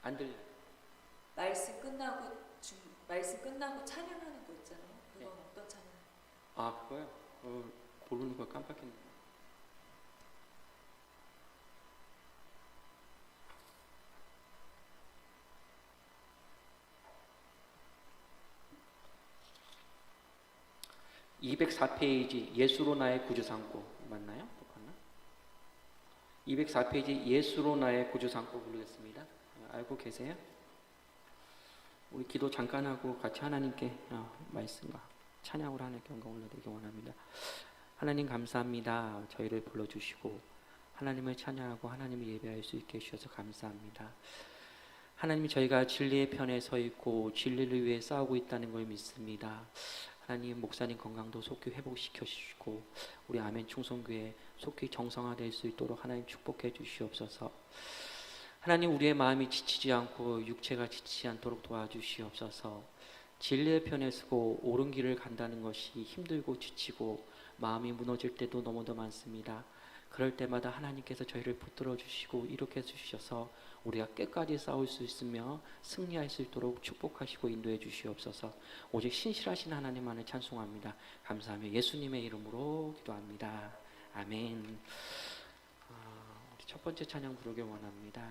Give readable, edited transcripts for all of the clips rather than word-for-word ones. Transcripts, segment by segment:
안 들려. 말씀 끝나고 찬양하는 거 있잖아요. 그건 네. 어떤 찬양? 아, 그거요? 모르는 걸 깜빡했네. (204페이지) 예수로 나의 구주 삼고 맞나요? 똑같나? 204페이지 예수로 나의 구주 삼고 부르겠습니다. 알고 계세요? 우리 기도 잠깐 하고 같이 하나님께 말씀과 찬양을 하나님께 영광 올려드리기 원합니다. 하나님 감사합니다. 저희를 불러주시고 하나님을 찬양하고 하나님을 예배할 수 있게 해주셔서 감사합니다. 하나님이 저희가 진리의 편에 서 있고 진리를 위해 싸우고 있다는 걸 믿습니다. 하나님 목사님 건강도 속히 회복시켜 주시고 우리 아멘 충성교회 속히 정상화될 수 있도록 하나님 축복해 주시옵소서. 하나님 우리의 마음이 지치지 않고 육체가 지치지 않도록 도와주시옵소서. 진리의 편에 서고 옳은 길을 간다는 것이 힘들고 지치고 마음이 무너질 때도 너무도 많습니다. 그럴 때마다 하나님께서 저희를 붙들어 주시고 일으켜 주셔서 우리가 끝까지 싸울 수 있으며 승리할 수 있도록 축복하시고 인도해 주시옵소서. 오직 신실하신 하나님만을 찬송합니다. 감사하며 예수님의 이름으로 기도합니다. 아멘. 우리 첫 번째 찬양 부르기 원합니다.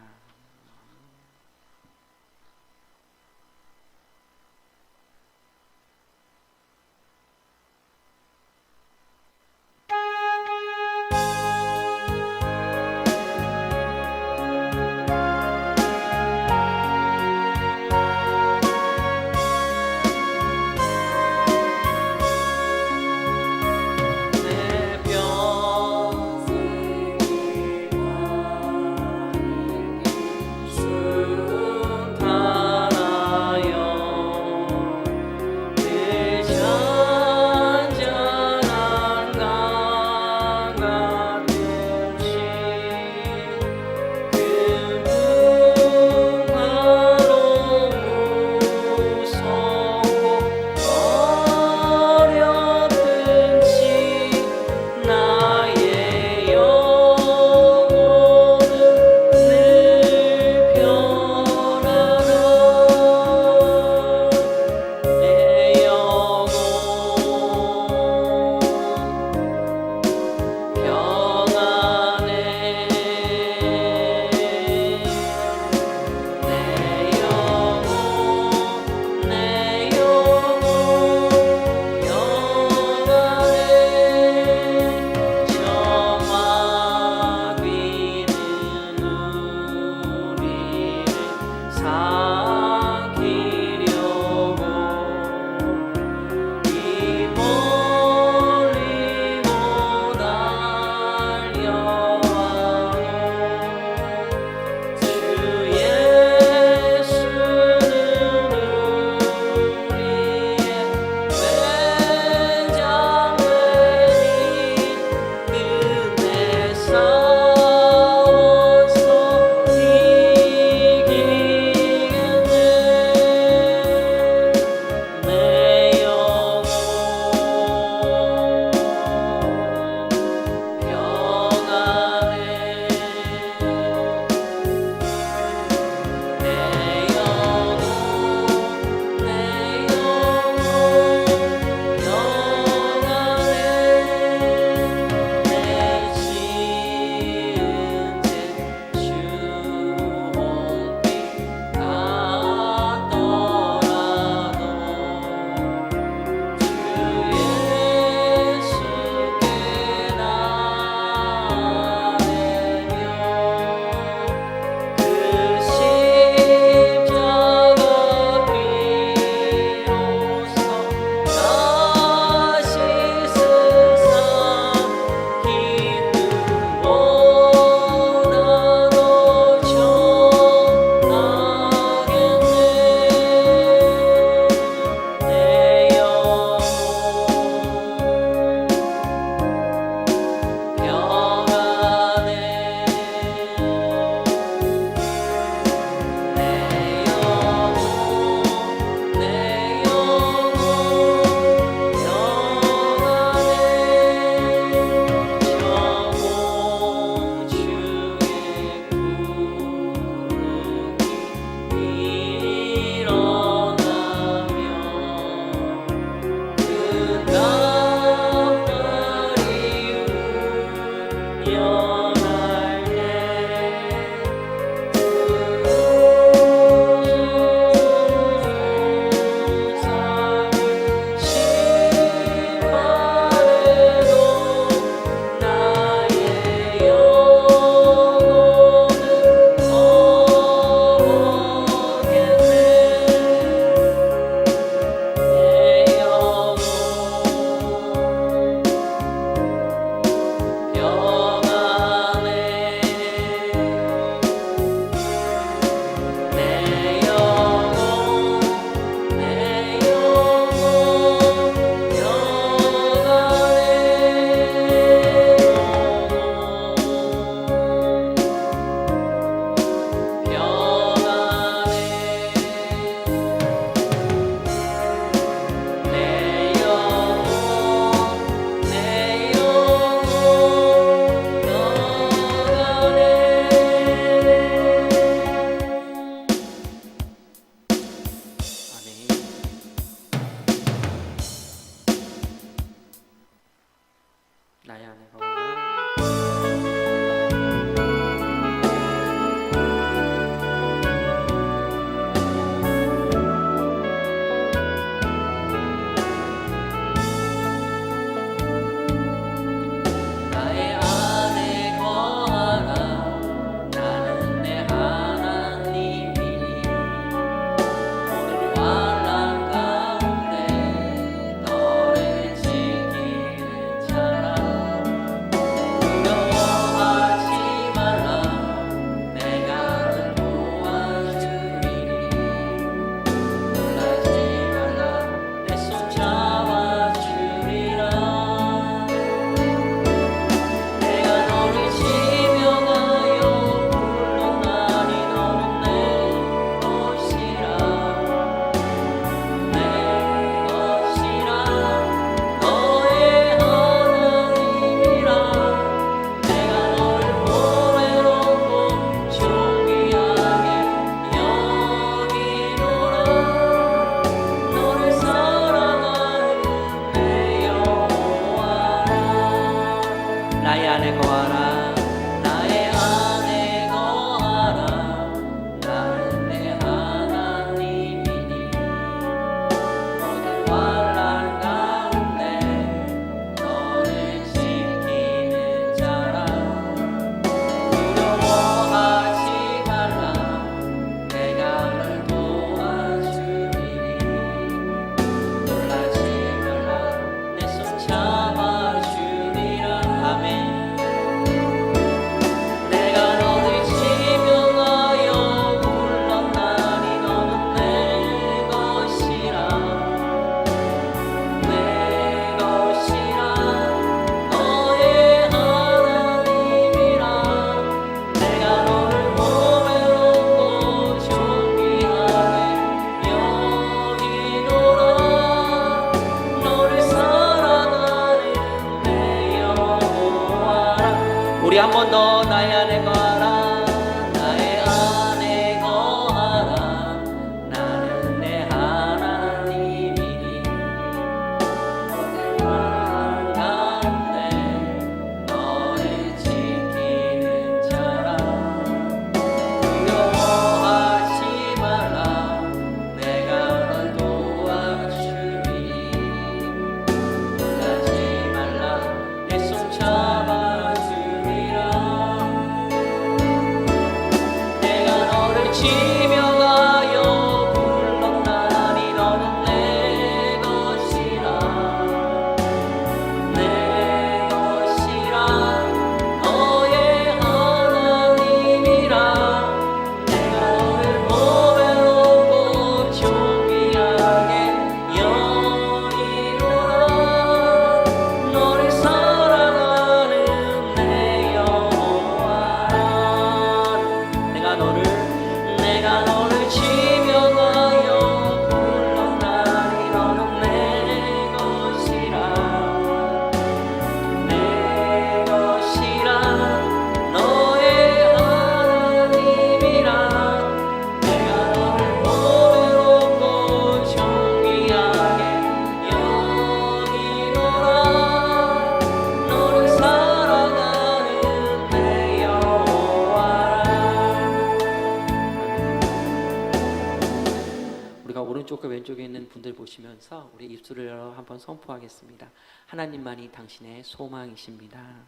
왼쪽에 있는 분들 보시면서 우리 입술을 열어 한번 선포하겠습니다. 하나님만이 당신의 소망이십니다.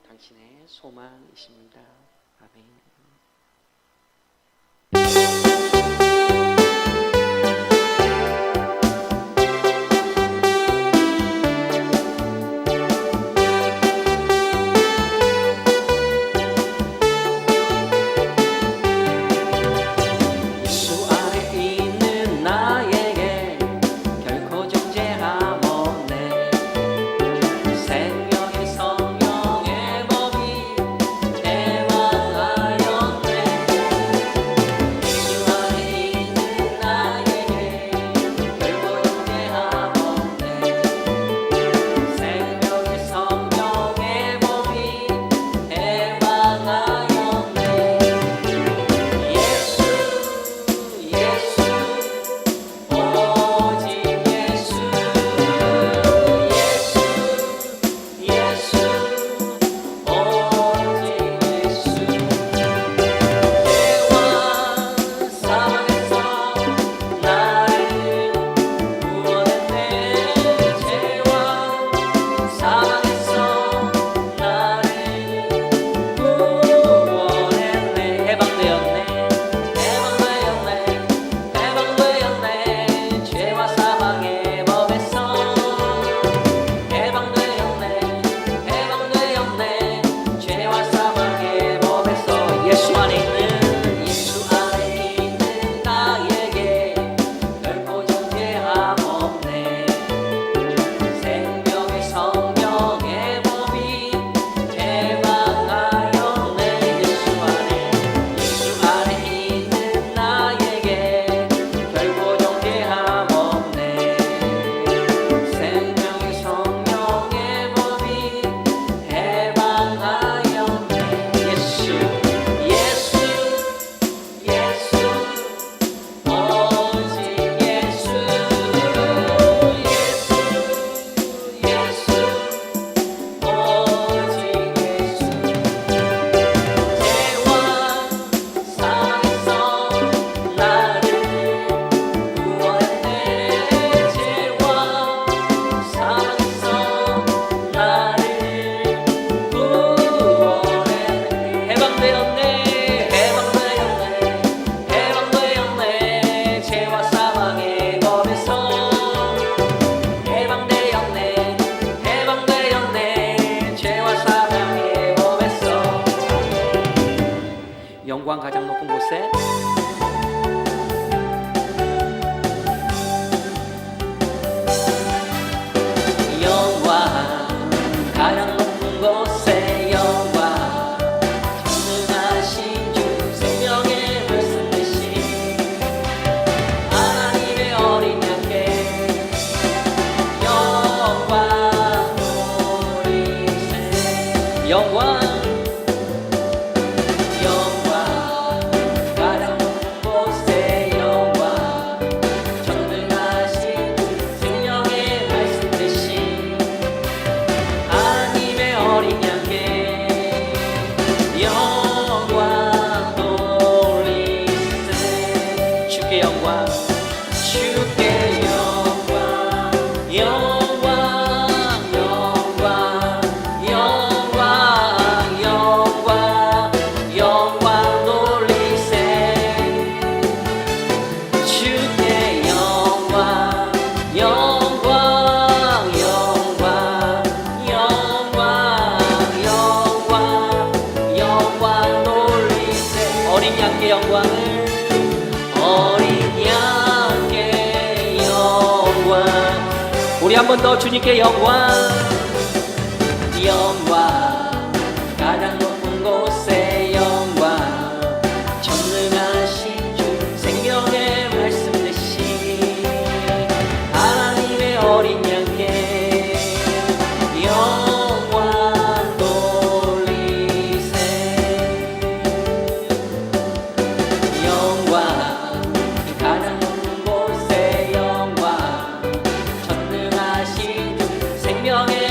당신의 소망이십니다. 아멘. 영광 가장 높은 곳에 영광 가장 높은 곳에 영광 전능하신 주 생명의 말씀 되신 하나님의 어린 양께 영광 돌리세 영광 우리 한 번 더 주님께 영광 영광 가장 높은 곳에 영광 전능하신 주 생명의 말씀 되신 하나님의 어린 양께 영광 돌리세 영광 가장 높은 곳에 영광 생명의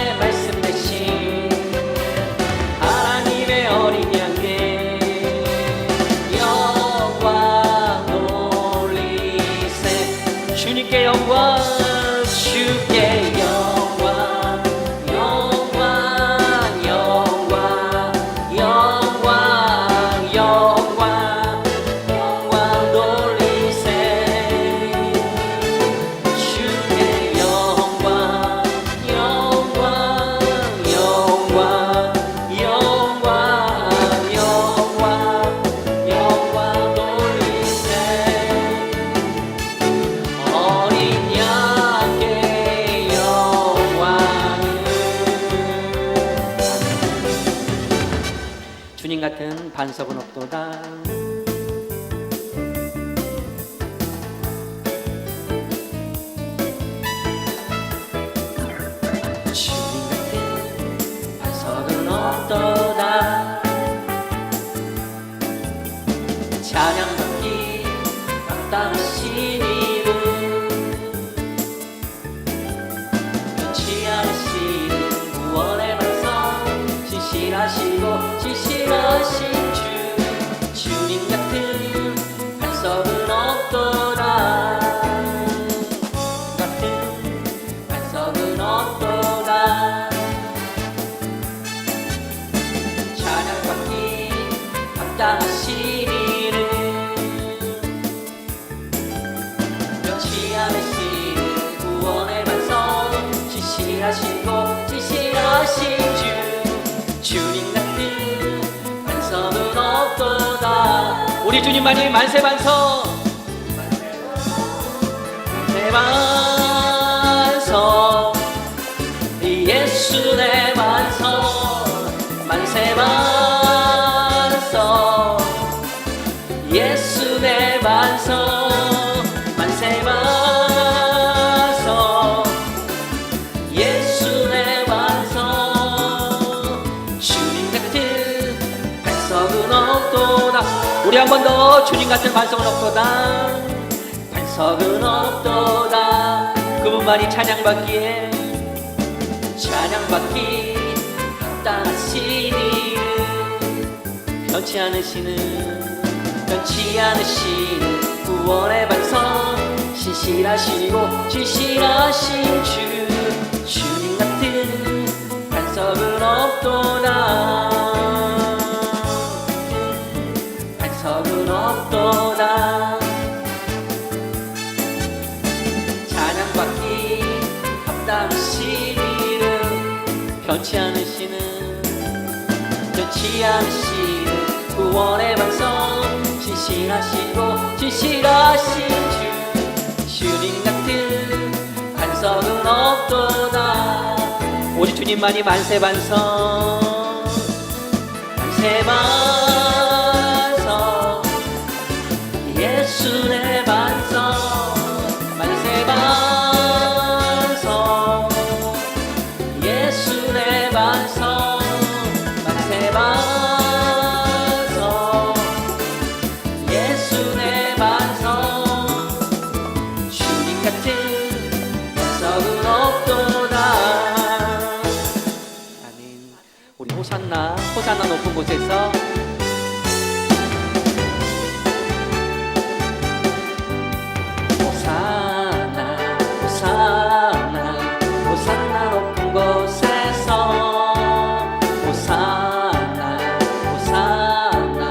반석은 없도다. 주님 같은 반석은 없도다. 찬양받기 마땅하신 이름, 변치 않으시는 구원의 반석, 진실하시고 진실하신 주, 주님 같은 반석은 없도다. 같은 반석은 없도다. 찬양받기 마땅하신 이름, 변치 않으시는 구원의 반석, 진실하시고 진실하신 주, 주님 같은 반석은 없도다. 우리 주님만이 만세 반석, 만세 반석, 예수 내 반석, 만세 반석, 예수 내 반석, 만세 반석, 예수 내 반석, 주님 같은 반석은 없도다. 우리 한 번 더, 주님 같은 반석은 없도다. 반석은 없도다. 그분만이 찬양받기에, 찬양받기 합당하신 이름, 변치 않으시는, 변치 않으시는 구원의 반석, 신실하시고 진실하신 주, 주님 같은 반석은 없도다. 반석은 없도다. 찬양받기 합당하신 이름, 변치 않으시는, 변치 않으시는 구원의 반석, 진실하시고 진실하신 주, 주님 같은 반석은 없도다. 오직 주님만이 만세 반석, 만세 반석, 예수 내 반석, 만세 반석, 예수 내 반석, 만세 반석, 예수 내 반석, 주님 같은 반석은 없도다. 아멘. 우리 호산나 높은 곳에서 호산나, 호산나, 호산나 높은 곳에서, 호산나, 호산나,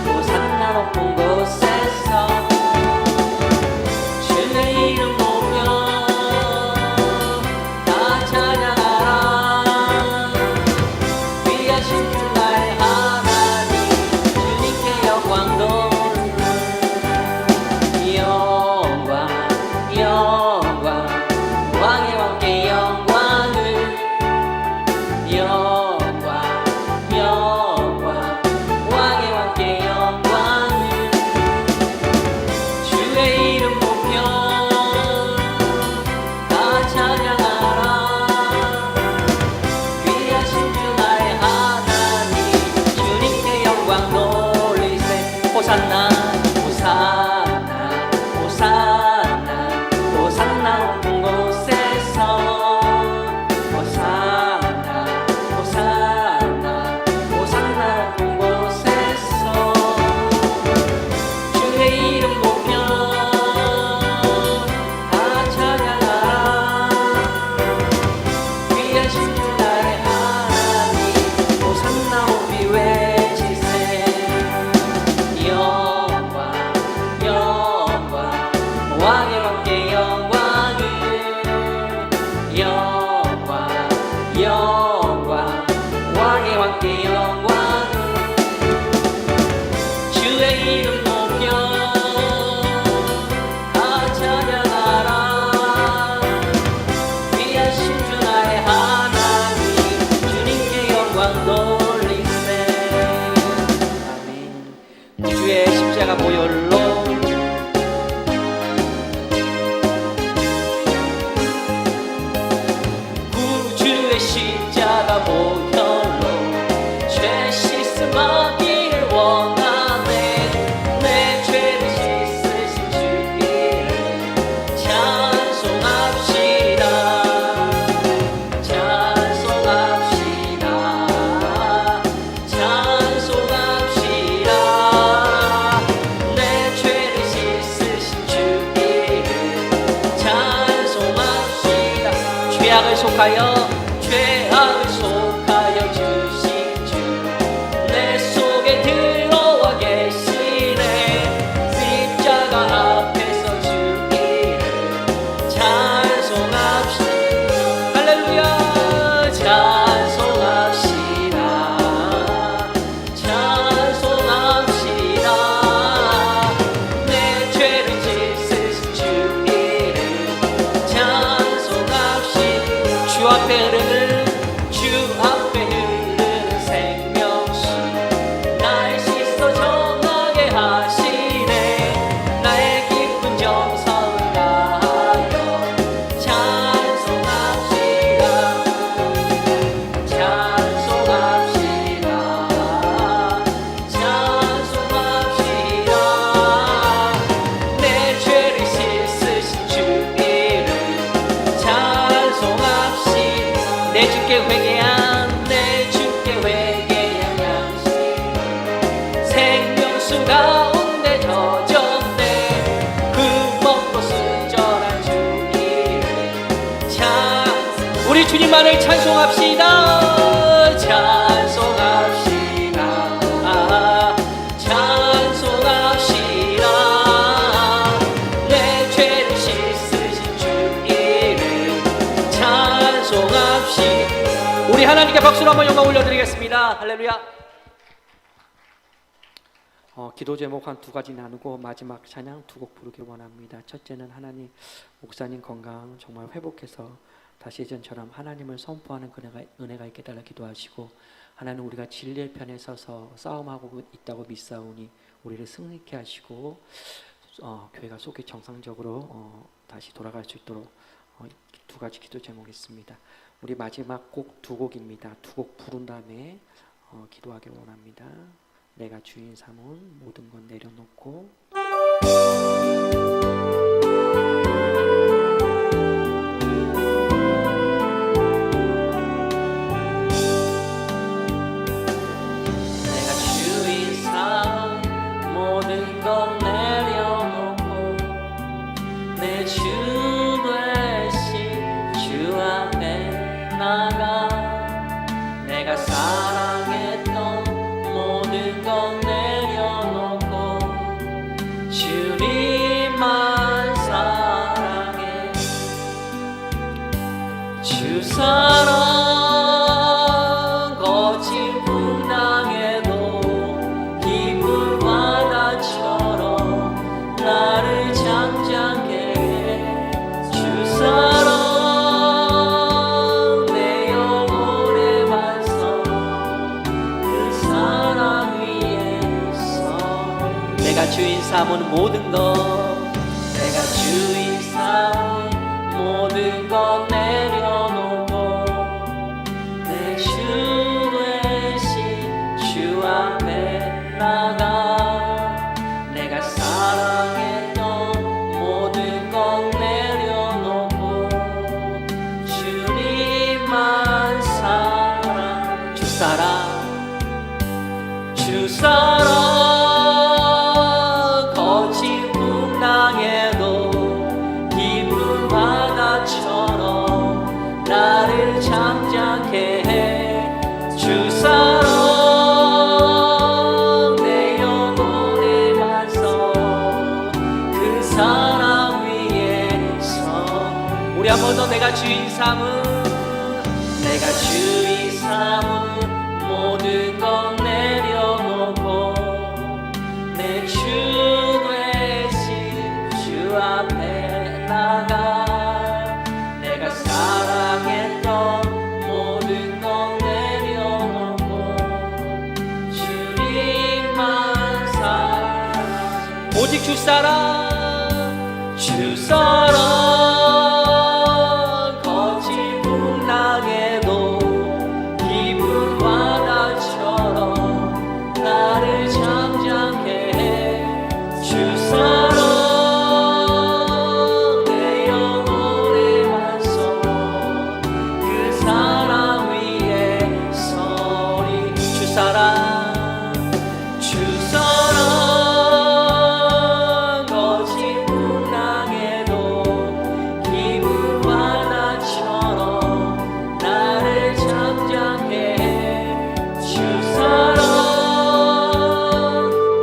호산나 높은 곳에서, 주의 이름 높여 다 찬양하라. 귀하신 주 나의 하나님, 주님께 영광 돌리라. 영광, 영광, 왕의 왕께 영광을, 영광, 영광, 왕의 왕께 영광을, 주의 이름 높여 다 찬양하라. 귀하신 주 나의 하나님, 주님께 영광 돌리세. 호산나, 호산나, 호산나, 호산나 높은 곳에서, 호산나, 호산나, 호산나 높은 곳에서, 주의 이름 높여 다 찬양하라. 귀하신 주 나의 하나님, 호산나 높이 외치세. 영광, 영광, 왕의 왕께 영광을, 영광, 영광, 왕의 왕께 영광을, 주의 이름 높여 다 찬양하라. 귀하신 주 나의 하나님, 주님께 영광 돌리세. 아멘. 십자가 보혈로 구주의 십자가 보혈로 죄 씻음하기를 원하네. 내 죄를 씻으신 주님을 찬송합시다. 찬송합시다. 찬송합시다. 내 죄를 씻으신 주님을 찬송합시다. 죄악을 속하여 주신 주 내 속에 들어와 계시네. 십자가 앞에서 주님을 찬송합시다. 할렐루야. 찬송합시다. 찬송합시다. 내 죄를 씻으신 주님을 찬송합시다. 주 앞에 흐르는 생명수 날 씻어 정하게 하시네. 나의 기쁜 정성을 다하여 찬송합시다. 찬송합시다. 찬송합시다. 내 죄를 씻으신 주 이름 찬송합시다. 내 주께 회개한 양심 생명수 가운데 젖었네. 그 먹고 순전한 주 이름 우리 주님만을 찬송합시다. 찬송합시다. 찬송합시다. 내 죄를 씻으신 주 이름 찬송합시다. 우리 하나님께 박수로 한번 영광 올려드리겠습니다. 할렐루야. 기도 제목 한 두 가지 나누고 마지막 찬양 두 곡 부르길 원합니다. 첫째는 하나님 목사님 건강 정말 회복해서 다시 예전처럼 하나님을 선포하는 은혜가 있게 달라 기도하시고, 하나님 우리가 진리의 편에 서서 싸움하고 있다고 믿사오니 우리를 승리케 하시고 교회가 속히 정상적으로 다시 돌아갈 수 있도록 두 가지 기도 제목이 있습니다. 우리 마지막 곡 두 곡입니다. 두 곡 부른 다음에 기도하길 원합니다. 내가 주인 삼은 모든 건 내려놓고 내가 주인 삼은 모든 건 내려놓고 내 주 되신 주 앞에 나가 내가 사랑했던 모든 건 내려놓고 주님만 사랑해. 주 사랑 거친 풍랑에도 깊은 바다처럼 나를 잠잠게 해. 주 사랑 내 영혼의 반석 그 사랑 위에서 내가 주인 삼은 모든 것 내가 주인 삼은 모든 것 내려놓고 내 주 되신 주 앞에 나가 내가 사랑했던 모든 것 내려놓고 주님만 사랑 주 사랑 거친 풍랑에도 깊은 바다처럼 나를 잠잠케 해. 주 사랑 내 영혼의 반석 그 사랑 위에서 우리 한 번 더 내가 주인 삼은 모든 것 내려놓고 내 주 되신 주 앞에 나가 내가 사랑했던 모든 것 내려놓고 주님만 사랑 오직 주 사랑, 주 사랑. 거친 풍랑에도 깊은 바다처럼 나를 잠잠케 해. 주 사랑 내 영혼의 완성, 그 사랑 위에 서리. 주 사랑, 주 사랑. 거친 풍랑에도 깊은 바다처럼 나를 잠잠케 해. 주 사랑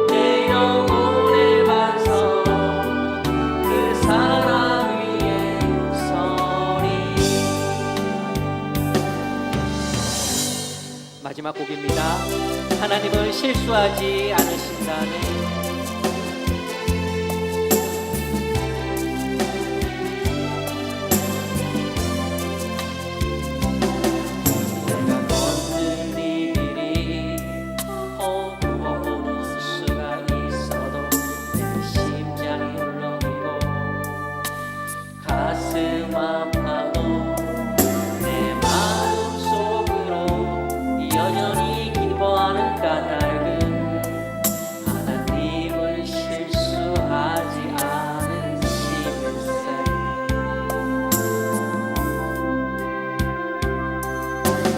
내 영혼의 반석, 그 사랑 위에 서리. 마지막 곡입니다. 하나님은 실수하지 않으신다네. 내가 걷는 이 길이 허무할 수가 있어도 내 심장이 울렁이고 가슴 아파도 내 마음속으로 여전히 기뻐하는 까닭은 하나님은 실수하지 않으심일세.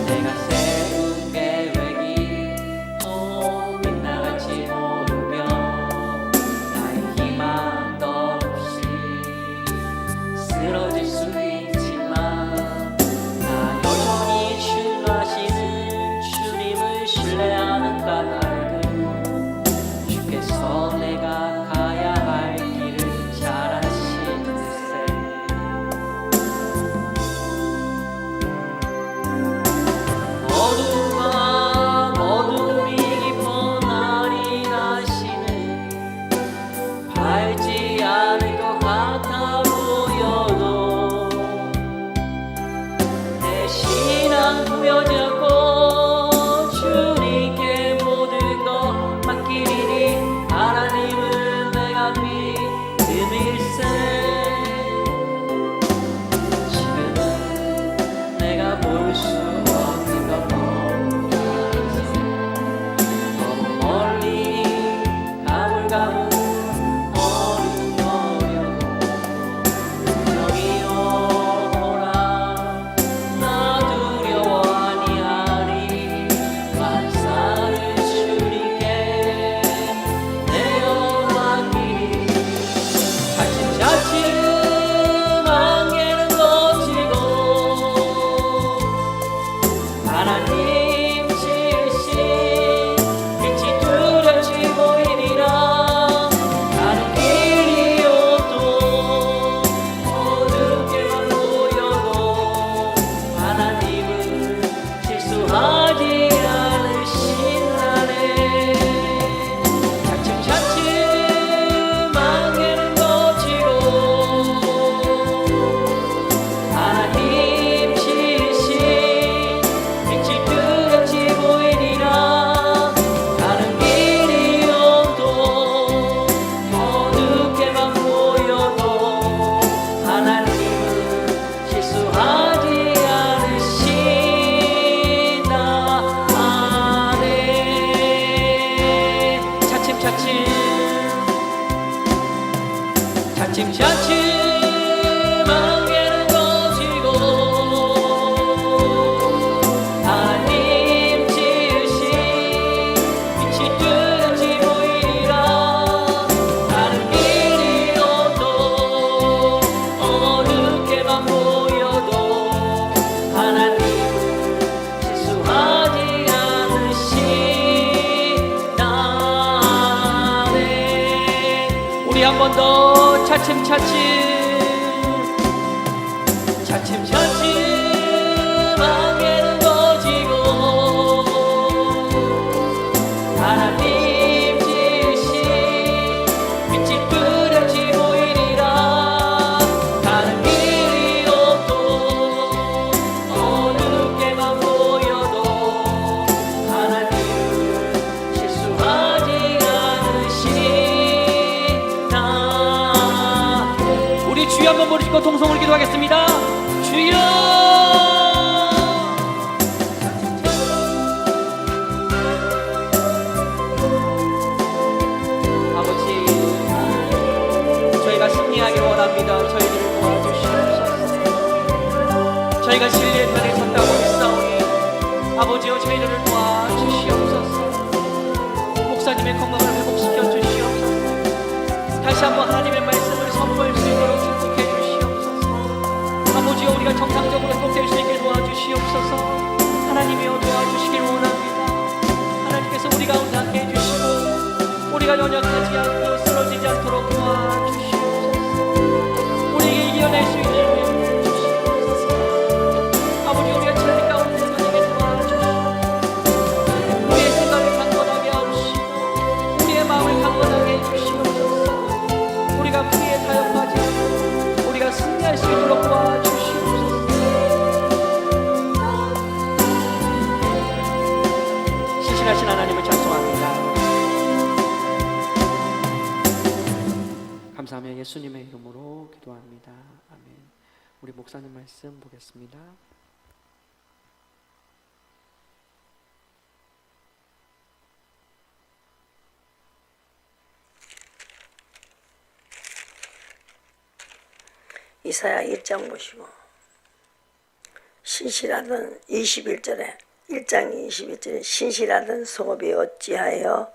내가 세운 계획이 또 빗나갈지 모르며 나의 희망도 없이 쓰러질 수 있지만 나 여전히 준하시는 주님을 신뢰하는 까닭은 주께서 내가 가야 할 길을 잘 아시는세. 어둠이 깊어 날이 나시는 밝지 않을 것 같아 보여도 내 신앙 부여잡고 주님께 모든 것 맡기리니 하나님은 내가 믿음일세. 지금은 내가 볼 수 없는 것 너무 멀리 가물가물 어른거려도 여기 오라. 나 두려워 아니하리. 만사를 주님께 내어 맡기리. 차츰차츰 안개는 걷히고 하나님 지으신 빛이 뚜렷이 보이리라. 가는 길이 오도 어둡게만 보여도 하나님은 실수하지 않으신다네. 차츰차츰 안개는 걷히고 하나님 지으신 빛이 뚜렷이 보이리라. 가는 길이 오도 어둡게만 보여도 하나님은 실수하지 않으신다네. 차츰차츰 안개는 걷히고 하나님 지으신 빛이 뚜렷이 보이리라. 가는 길이 오도 어둡게만 보여도 하나님은 실수하지 않으시다네. 우리 한 번 더 차츰차츰 안개는 걷히고 하나님 지으신 빛이 뚜렷이 보이리라. 가는 길이 오도 어둡게만 보여도 하나님은 실수하지 않으시다네. 주여 한번 부르시고 동성을 기도하겠습니다. 주여. 아버지, 저희가 승리하기 원합니다. 저희들을 도와주시옵소서. 저희가 진리의 편에 섰다고 믿사오니 아버지여 저희들을 도와주시옵소서. 목사님의 건강을 회복시켜 주시옵소서. 다시 한번 하나님의 말씀을 선포할 수 있도록 축복해 주시옵소서. 아버지여 우리가 정상적으로 회복될 수 있게 도와주시옵소서. 하나님이여 도와주시길 원합니다. 하나님께서 우리 가운데 함께 해주시고 우리가 연약하지 않고 쓰러지지 않도록 도와주시옵소서. 우리에게 이겨낼 수 있는 힘을 주시옵소서. 아버지 우리가 진리 가운데 서에게 도와주시옵소서. 우리의 생각을 강건하게 하시고 우리의 마음을 강건하게 해주시옵소서. 우리가 불의에 타협하지 않고 우리가 승리할 수 있도록 도와주시옵소서. 신실하신 하나님을 찬송합니다. 감사하며 예수님의 이름으로 기도합니다. 아멘. 우리 목사님 말씀 보겠습니다. 이사야 1장 보시고 신실하던 21절에 1장 21절에 신실하던 성읍이 어찌하여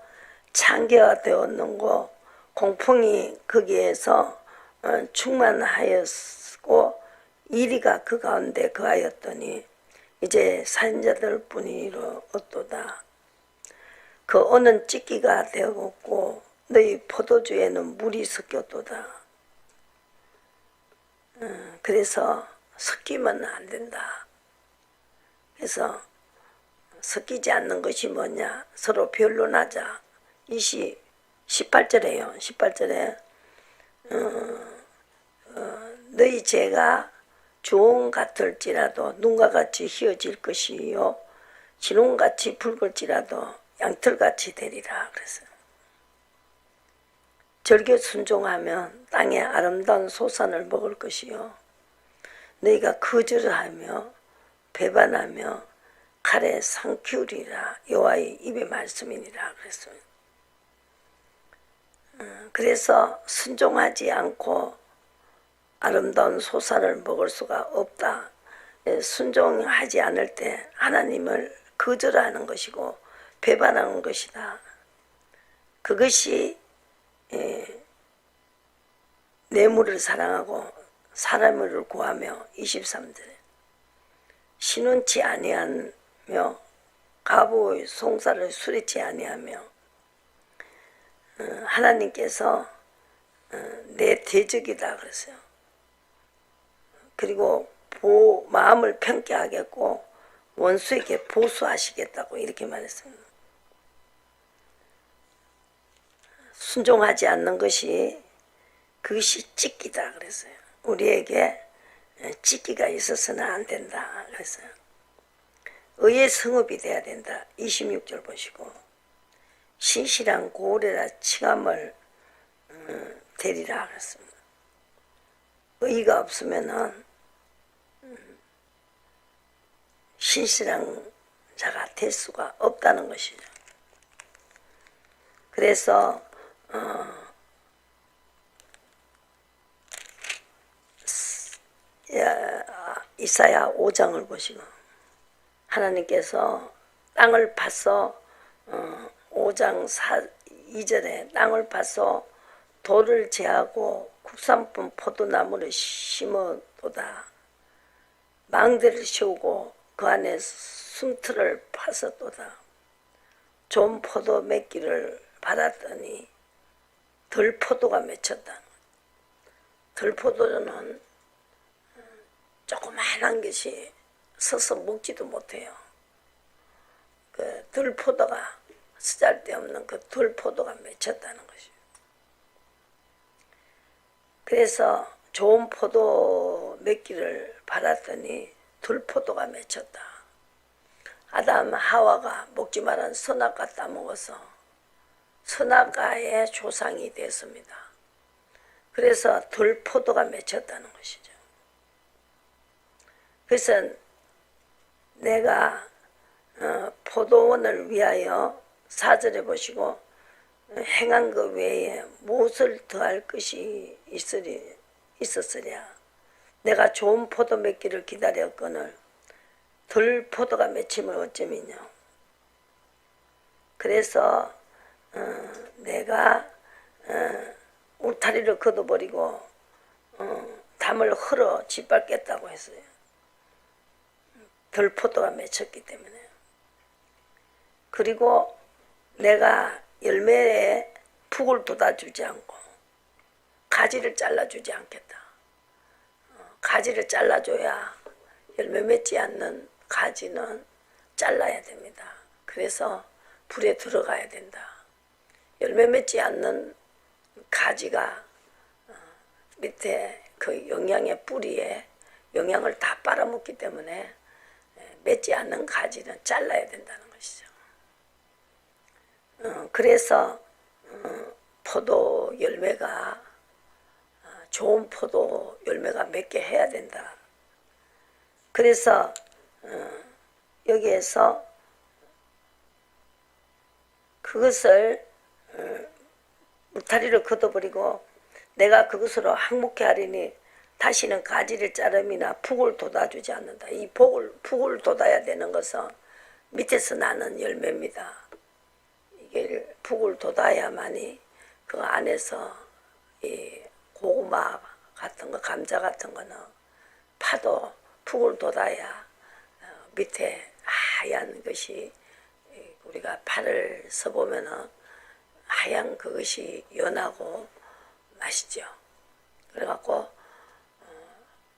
창기가 되었는고 공풍이 거기에서 충만하였고 이리가 그 가운데 거하였더니 이제 살인자들 뿐이로 어떠다. 그 오는 찢기가 되었고 너희 포도주에는 물이 섞였도다. 그래서 섞이면 안 된다. 그래서 섞이지 않는 것이 뭐냐? 서로 변론하자. 18절에요. 18절에 너희 죄가 주홍 같을지라도 눈과 같이 희어질 것이요 진홍같이 붉을지라도 양털같이 되리라. 그랬어요. 절개 순종하면 땅의 아름다운 소산을 먹을 것이요 너희가 거절하며 배반하며 칼에 상 키우리라. 여호와의 입의 말씀이니라. 그랬어요. 그래서 순종하지 않고 아름다운 소산을 먹을 수가 없다. 순종하지 않을 때 하나님을 거절하는 것이고 배반하는 것이다. 그것이 뇌물을 사랑하고 사람을 구하며 23절에 신운치 아니하며 가부의 송사를 수리치 아니하며 하나님께서 내 대적이다 그랬어요. 그리고 마음을 편케 하겠고 원수에게 보수하시겠다고 이렇게 말했어요. 순종하지 않는 것이 그것이 찢기다 그랬어요. 우리에게 찢기가 있어서는 안 된다 그랬어요. 의의 성읍이 돼야 된다. 26절 보시고 신실한 고울에라 칭함을 되리라 그랬습니다. 의가 없으면은 신실한 자가 될 수가 없다는 것이죠. 그래서 이사야 5장을 보시고 하나님께서 땅을 파서 5장 2절에 땅을 파서 돌을 제하고 국산품 포도나무를 심어도다. 망대를 씌우고 그 안에 숨틀을 파서도다. 좋은 포도 맺기를 받았더니 들포도가 맺혔다. 들포도는 조그마한 것이 서서 먹지도 못해요. 그 들포도가 쓰잘데없는 그 들포도가 맺혔다는 것이에요. 그래서 좋은 포도 맺기를 받았더니 들포도가 맺혔다. 아담 하와가 먹지 말한 선악과 따먹어서 선악과의 조상이 됐습니다. 그래서 들포도가 맺혔다는 것이죠. 그래서 내가 포도원을 위하여 4절에 보시고 행한 것 외에 무엇을 더할 것이 있었으랴. 내가 좋은 포도 맺기를 기다렸거늘 들 포도가 맺힘을 어쩌미뇨. 그래서 내가 울타리를 걷어버리고 담을 흘어 짓밟겠다고 했어요. 들 포도가 맺혔기 때문에. 그리고 내가 열매에 푹을 돋아주지 않고 가지를 잘라주지 않겠다. 가지를 잘라줘야 열매 맺지 않는 가지는 잘라야 됩니다. 그래서 불에 들어가야 된다. 열매 맺지 않는 가지가 밑에 그 영양의 뿌리에 영양을 다 빨아먹기 때문에 맺지 않는 가지는 잘라야 된다는 것이죠. 그래서 포도 열매가 좋은 포도 열매가 맺게 해야 된다. 그래서 여기에서 그것을 울타리를 걷어버리고 내가 그것으로 항목해 하리니 다시는 가지를 자름이나 푹을 돋아주지 않는다. 이 푹을 돋아야 되는 것은 밑에서 나는 열매입니다. 이게 푹을 돋아야만이 그 안에서 이 고구마 같은 거, 감자 같은 거는 파도 푹을 돋아야 밑에 하얀 것이 우리가 파를 써보면은 하얀 그것이 연하고 맛있죠. 그래갖고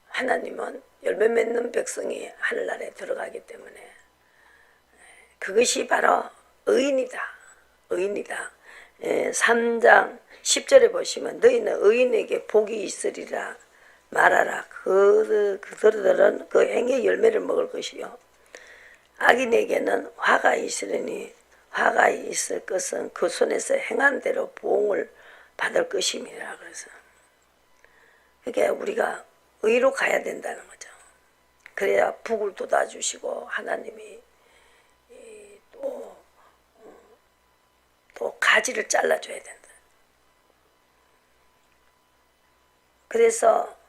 하나님은 열매 맺는 백성이 하늘나라에 들어가기 때문에 그것이 바로 의인이다. 의인이다. 3장 10절에 보시면 너희는 의인에게 복이 있으리라 말하라. 그들은 그 행의 열매를 먹을 것이요 악인에게는 화가 있으리니 화가 있을 것은 그 손에서 행한 대로 보응을 받을 것임이라. 그래서 그게 우리가 의로 가야 된다는 거죠. 그래야 북을 돋아주시고 하나님이 또 가지를 잘라줘야 된다. 그래서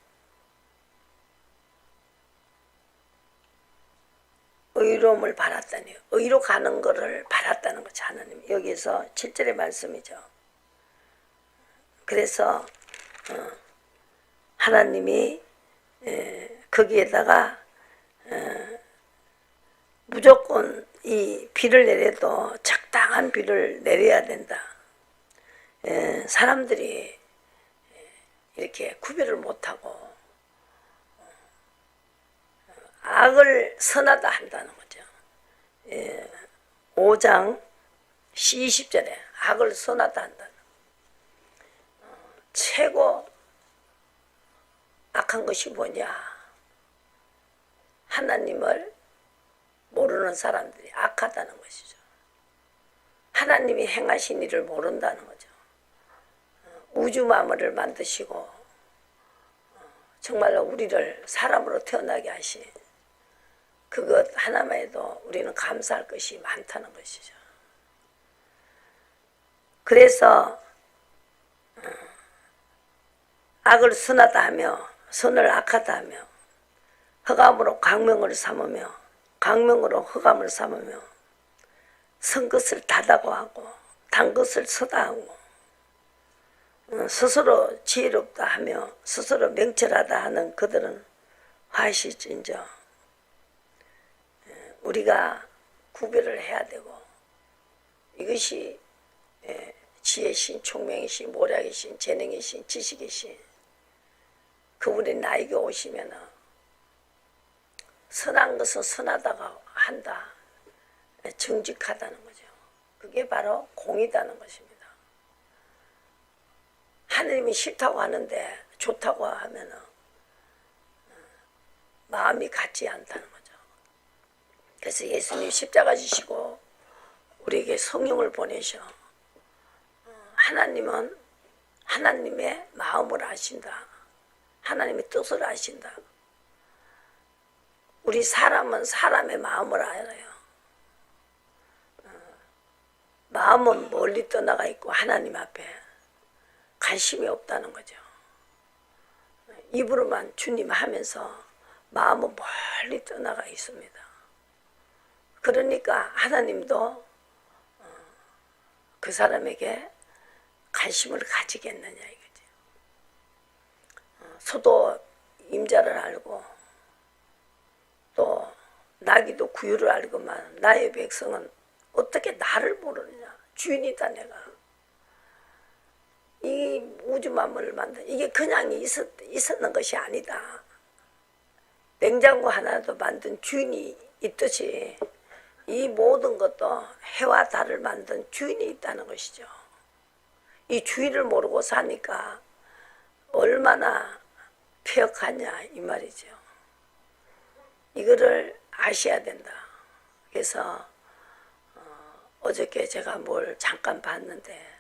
의로움을 바랐다니 의로 가는 것을 바랐다는 거죠. 하나님 여기서 7절의 말씀이죠. 그래서 하나님이 거기에다가 무조건 이 비를 내려도 적당한 비를 내려야 된다. 사람들이 이렇게 구별을 못하고 악을 선하다 한다는 거죠. 5장 20절에 악을 선하다 한다. 최고 악한 것이 뭐냐? 하나님을 모르는 사람들이 악하다는 것이죠. 하나님이 행하신 일을 모른다는 거죠. 우주 만물을 만드시고 정말로 우리를 사람으로 태어나게 하신 그것 하나만 해도 우리는 감사할 것이 많다는 것이죠. 그래서 악을 선하다 하며 선을 악하다 하며 흑암으로 광명을 삼으며 광명으로 흑암을 삼으며 선 것을 다다고 하고 단 것을 서다 하고 스스로 지혜롭다 하며 스스로 명철하다 하는 그들은 화시진저 우리가 구별을 해야 되고 이것이 지혜의 신, 총명의 신, 모략의 신, 재능의 신, 지식의 신 그분이 나에게 오시면은 선한 것은 선하다고 한다. 정직하다는 거죠. 그게 바로 공이다는 것입니다. 하느님이 싫다고 하는데 좋다고 하면은 마음이 같지 않다는 거죠. 그래서 예수님이 십자가 지시고 우리에게 성령을 보내셔. 하나님은 하나님의 마음을 아신다. 하나님의 뜻을 아신다. 우리 사람은 사람의 마음을 알아요. 마음은 멀리 떠나가 있고 하나님 앞에 관심이 없다는 거죠. 입으로만 주님 하면서 마음은 멀리 떠나가 있습니다. 그러니까 하나님도 그 사람에게 관심을 가지겠느냐 이거죠. 소도 임자를 알고 또 나귀도 구유를 알고만 나의 백성은 어떻게 나를 모르느냐. 주인이다 내가. 이 우주 만물을 만든 이게 그냥 있었는 것이 아니다. 냉장고 하나도 만든 주인이 있듯이 이 모든 것도 해와 달을 만든 주인이 있다는 것이죠. 이 주인을 모르고 사니까 얼마나 폐역하냐 이 말이죠. 이거를 아셔야 된다. 그래서 어저께 제가 뭘 잠깐 봤는데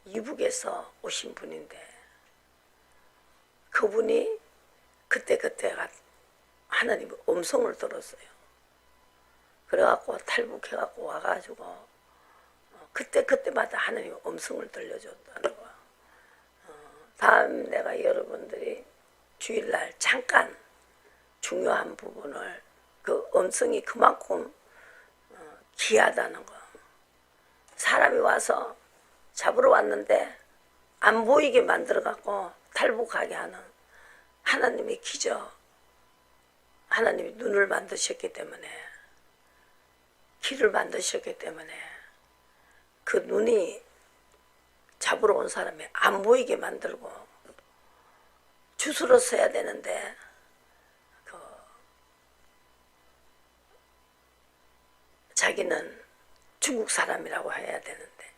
이북에서 오신 분인데 그분이 그때가 하나님의 음성을 들었어요. 그래갖고 탈북해갖고 와가지고 그때마다 하나님의 음성을 들려줬다는 거야. 다음 내가 여러분들이 주일날 잠깐 중요한 부분을 그 음성이 그만큼 귀하다는 거. 사람이 와서 잡으러 왔는데 안 보이게 만들어갖고 탈북하게 하는 하나님의 기적. 하나님이 눈을 만드셨기 때문에 귀를 만드셨기 때문에 그 눈이 잡으러 온 사람이 안 보이게 만들고 주스러 서야 되는데 자기는 중국 사람이라고 해야 되는데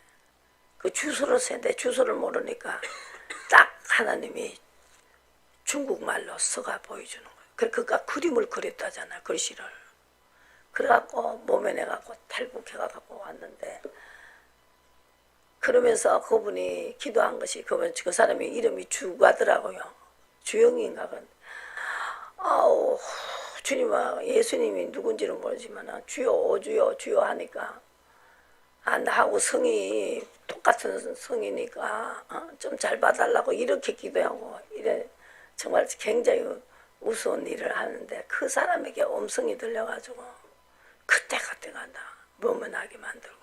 그 주소를 세대 주소를 모르니까 딱 하나님이 중국말로 써가 보여주는 거예요. 그래서 그가 그림을 그렸다잖아. 글씨를. 그래갖고 몸에 내갖고 탈북해갖고 왔는데 그러면서 그분이 기도한 것이 그 사람의 이름이 주가더라고요. 주영인가. 아우 주님아 예수님이 누군지는 모르지만 주여 주여 주여 하니까 나하고 성이 똑같은 성이니까 좀 잘 봐달라고 이렇게 기도하고 이래 정말 굉장히 우스운 일을 하는데 그 사람에게 음성이 들려가지고 그때가 다 머문하게 만들고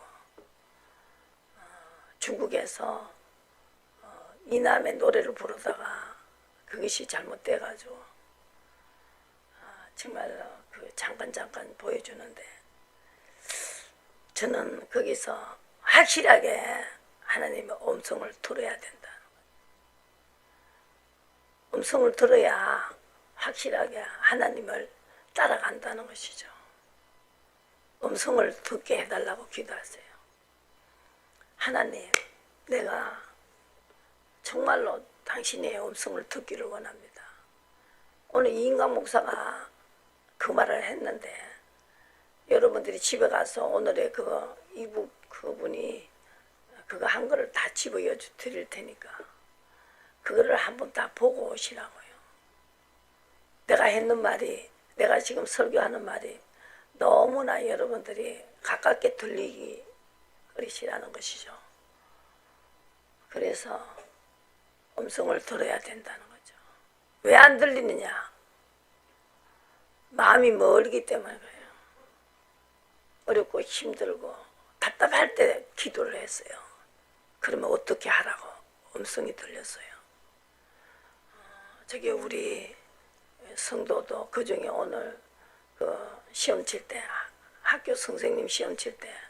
중국에서 이남의 노래를 부르다가 그것이 잘못돼가지고 정말 그 잠깐 보여주는데 저는 거기서 확실하게 하나님의 음성을 들어야 된다. 음성을 들어야 확실하게 하나님을 따라간다는 것이죠. 음성을 듣게 해달라고 기도하세요. 하나님, 내가 정말로 당신의 음성을 듣기를 원합니다. 오늘 이인강 목사가 그 말을 했는데 여러분들이 집에 가서 오늘의 이북 그분이 그거 한 거를 다 집어여 드릴 테니까 그거를 한번 다 보고 오시라고요. 내가 했는 말이 내가 지금 설교하는 말이 너무나 여러분들이 가깝게 들리기 그러시라는 것이죠. 그래서 음성을 들어야 된다는 거죠. 왜 안 들리느냐? 마음이 멀기 때문에 그래요. 어렵고 힘들고 답답할 때 기도를 했어요. 그러면 어떻게 하라고 음성이 들렸어요. 저기 우리 성도도 그중에 오늘 그 시험 칠 때 학교 선생님 시험 칠 때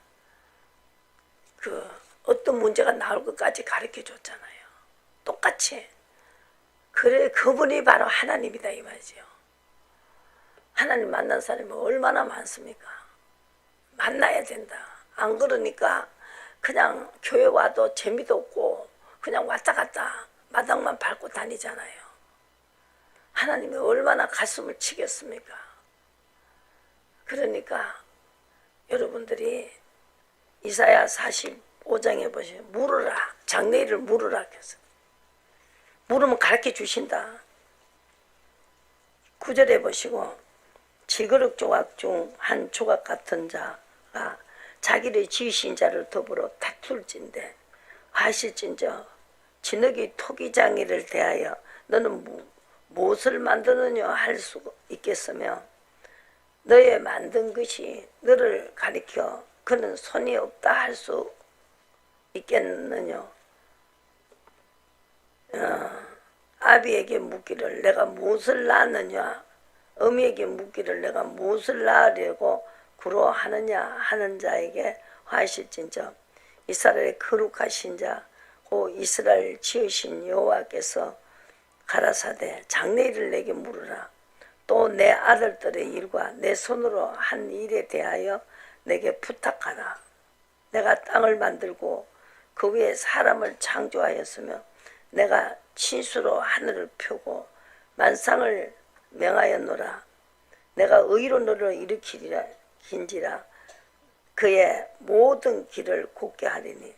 그 어떤 문제가 나올 것까지 가르쳐 줬잖아요. 똑같이. 그래 그분이 바로 하나님이다 이 말이죠. 하나님 만난 사람이 얼마나 많습니까? 만나야 된다. 안 그러니까 그냥 교회 와도 재미도 없고 그냥 왔다 갔다 마당만 밟고 다니잖아요. 하나님이 얼마나 가슴을 치겠습니까? 그러니까 여러분들이 이사야 45 5장에 보시면 물으라. 장래일을 물으라 했어. 물으면 가르쳐 주신다. 9절에 보시고 질그릇 조각 중 한 조각 같은 자가 자기를 지으신 자를 더불어 다툴진대 하실진저 진흙이 토기장이를 대하여 너는 무엇을 만드느냐 할 수 있겠으며 너의 만든 것이 너를 가리켜 그는 손이 없다 할 수 있겠느냐. 아비에게 묻기를 내가 무엇을 낳느냐 어미에게 묻기를 내가 무엇을 낳으려고 구로하느냐 하는 자에게 화하실진저 이스라엘의 거룩하신 자 고 이스라엘 지으신 여호와께서 가라사대 장래일을 내게 물으라. 또 내 아들들의 일과 내 손으로 한 일에 대하여 내게 부탁하라. 내가 땅을 만들고 그 위에 사람을 창조하였으며 내가 친수로 하늘을 펴고 만상을 명하였노라. 내가 의로 너를 일으키리라 긴지라 그의 모든 길을 곧게 하리니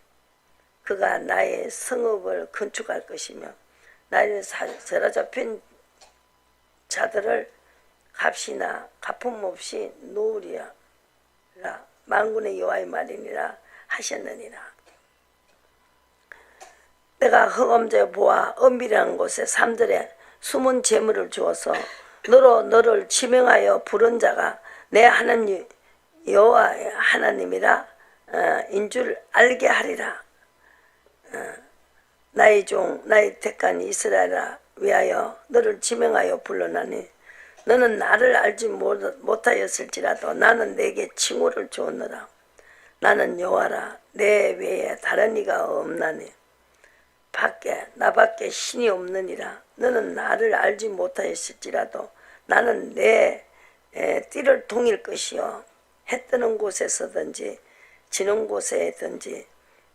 그가 나의 성읍을 건축할 것이며 나의 세라 잡힌 자들을 값이나 갚음 없이 놓으리라. 만군의 여호와의 말이니라 하셨느니라. 내가 흑암제 보아 은밀한 곳에 3절에 숨은 재물을 주어서 너를 지명하여 부른 자가 내 하나님 여호와 하나님이라 인줄 알게 하리라. 나의 종 나의 택한 이스라엘아 위하여 너를 지명하여 불러나니 너는 나를 알지 못하였을지라도 나는 내게 칭호를 주었노라. 나는 여호와라 내 외에 다른 이가 없나니 나밖에 신이 없느니라. 너는 나를 알지 못하였을지라도 나는 내 띠를 동일 것이요 해 뜨는 곳에서든지 지는 곳에든지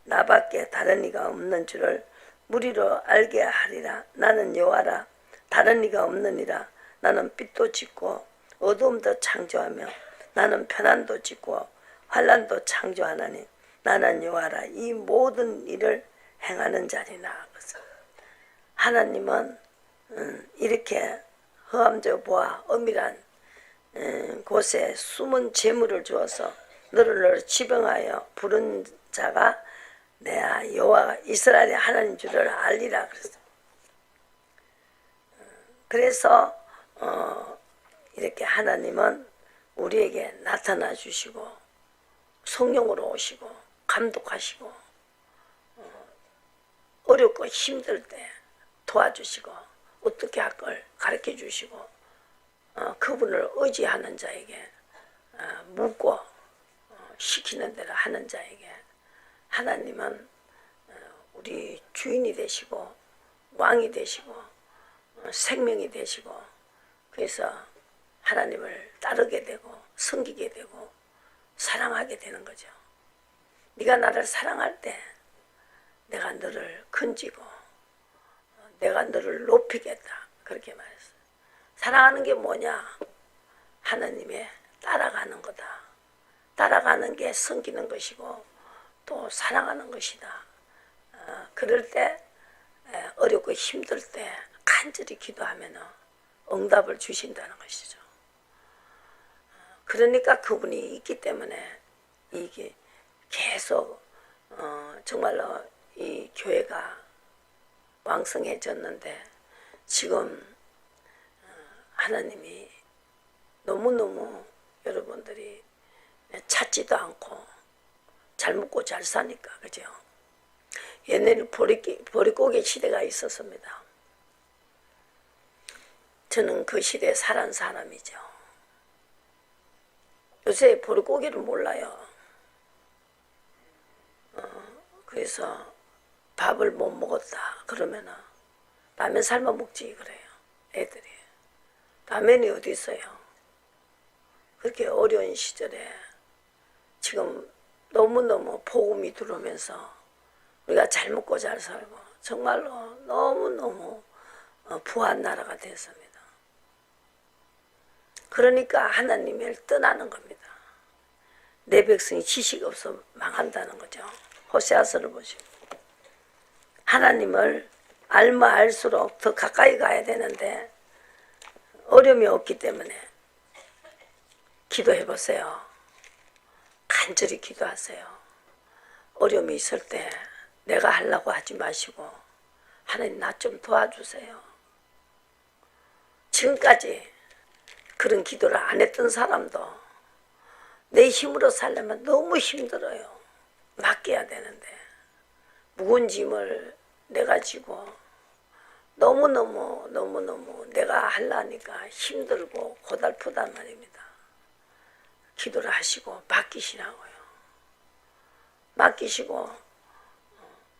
나밖에 다른 이가 없는 줄을 무리로 알게 하리라. 나는 여호와라 다른 이가 없느니라. 나는 빛도 짓고 어두움도 창조하며 나는 편안도 짓고 환난도 창조하나니 나는 여호와라 이 모든 일을 행하는 자리나. 하나님은 이렇게 흑암저 보아 엄밀한 곳에 숨은 재물을 주어서 너를 지병하여 부른 자가 내가 여호와 이스라엘의 하나님 줄을 알리라 그랬어. 그래서 이렇게 하나님은 우리에게 나타나 주시고 성령으로 오시고 감독하시고 어렵고 힘들 때 도와주시고 어떻게 할 걸 가르쳐 주시고 그분을 의지하는 자에게 묻고 시키는 대로 하는 자에게 하나님은 우리 주인이 되시고 왕이 되시고 생명이 되시고 그래서 하나님을 따르게 되고 섬기게 되고 사랑하게 되는 거죠. 네가 나를 사랑할 때 내가 너를 건지고 내가 너를 높이겠다 그렇게 말했어요. 사랑하는 게 뭐냐? 하나님의 따라가는 거다. 따라가는 게 섬기는 것이고 또 사랑하는 것이다. 그럴 때 어렵고 힘들 때 간절히 기도하면 응답을 주신다는 것이죠. 그러니까 그분이 있기 때문에 이게 계속 정말로 이 교회가 왕성해졌는데 지금 하나님이 너무너무 여러분들이 찾지도 않고 잘 먹고 잘 사니까 그죠? 옛날에 보릿고개 시대가 있었습니다. 저는 그 시대에 살은 사람이죠. 요새 보릿고개를 몰라요. 그래서 밥을 못 먹었다 그러면은 라면 삶아 먹지 그래요. 애들이 라면이 어디 있어요? 그렇게 어려운 시절에 지금 너무너무 복음이 들어오면서 우리가 잘 먹고 잘 살고 정말로 너무너무 부한 나라가 됐습니다. 그러니까 하나님을 떠나는 겁니다. 내 백성이 지식 없어 망한다는 거죠. 호세아서를 보시고 하나님을 알면 알수록 더 가까이 가야 되는데 어려움이 없기 때문에 기도해 보세요. 간절히 기도하세요. 어려움이 있을 때 내가 하려고 하지 마시고 하나님 나 좀 도와주세요. 지금까지 그런 기도를 안 했던 사람도 내 힘으로 살려면 너무 힘들어요. 맡겨야 되는데 무거운 짐을 내가 지고 너무너무 내가 하려니까 힘들고 고달프단 말입니다. 기도를 하시고 맡기시라고요. 맡기시고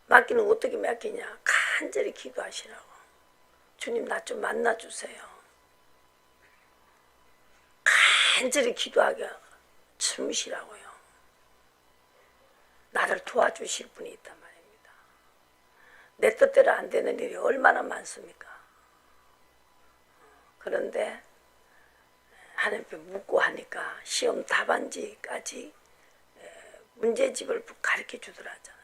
맡기는 어떻게 맡기냐? 간절히 기도하시라고. 주님 나 좀 만나주세요. 간절히 기도하게 주무시라고요. 나를 도와주실 분이 있단 말입니다. 내 뜻대로 안 되는 일이 얼마나 많습니까? 그런데 하나님께 묻고 하니까 시험 답안지까지 문제집을 가르쳐 주더라잖아요.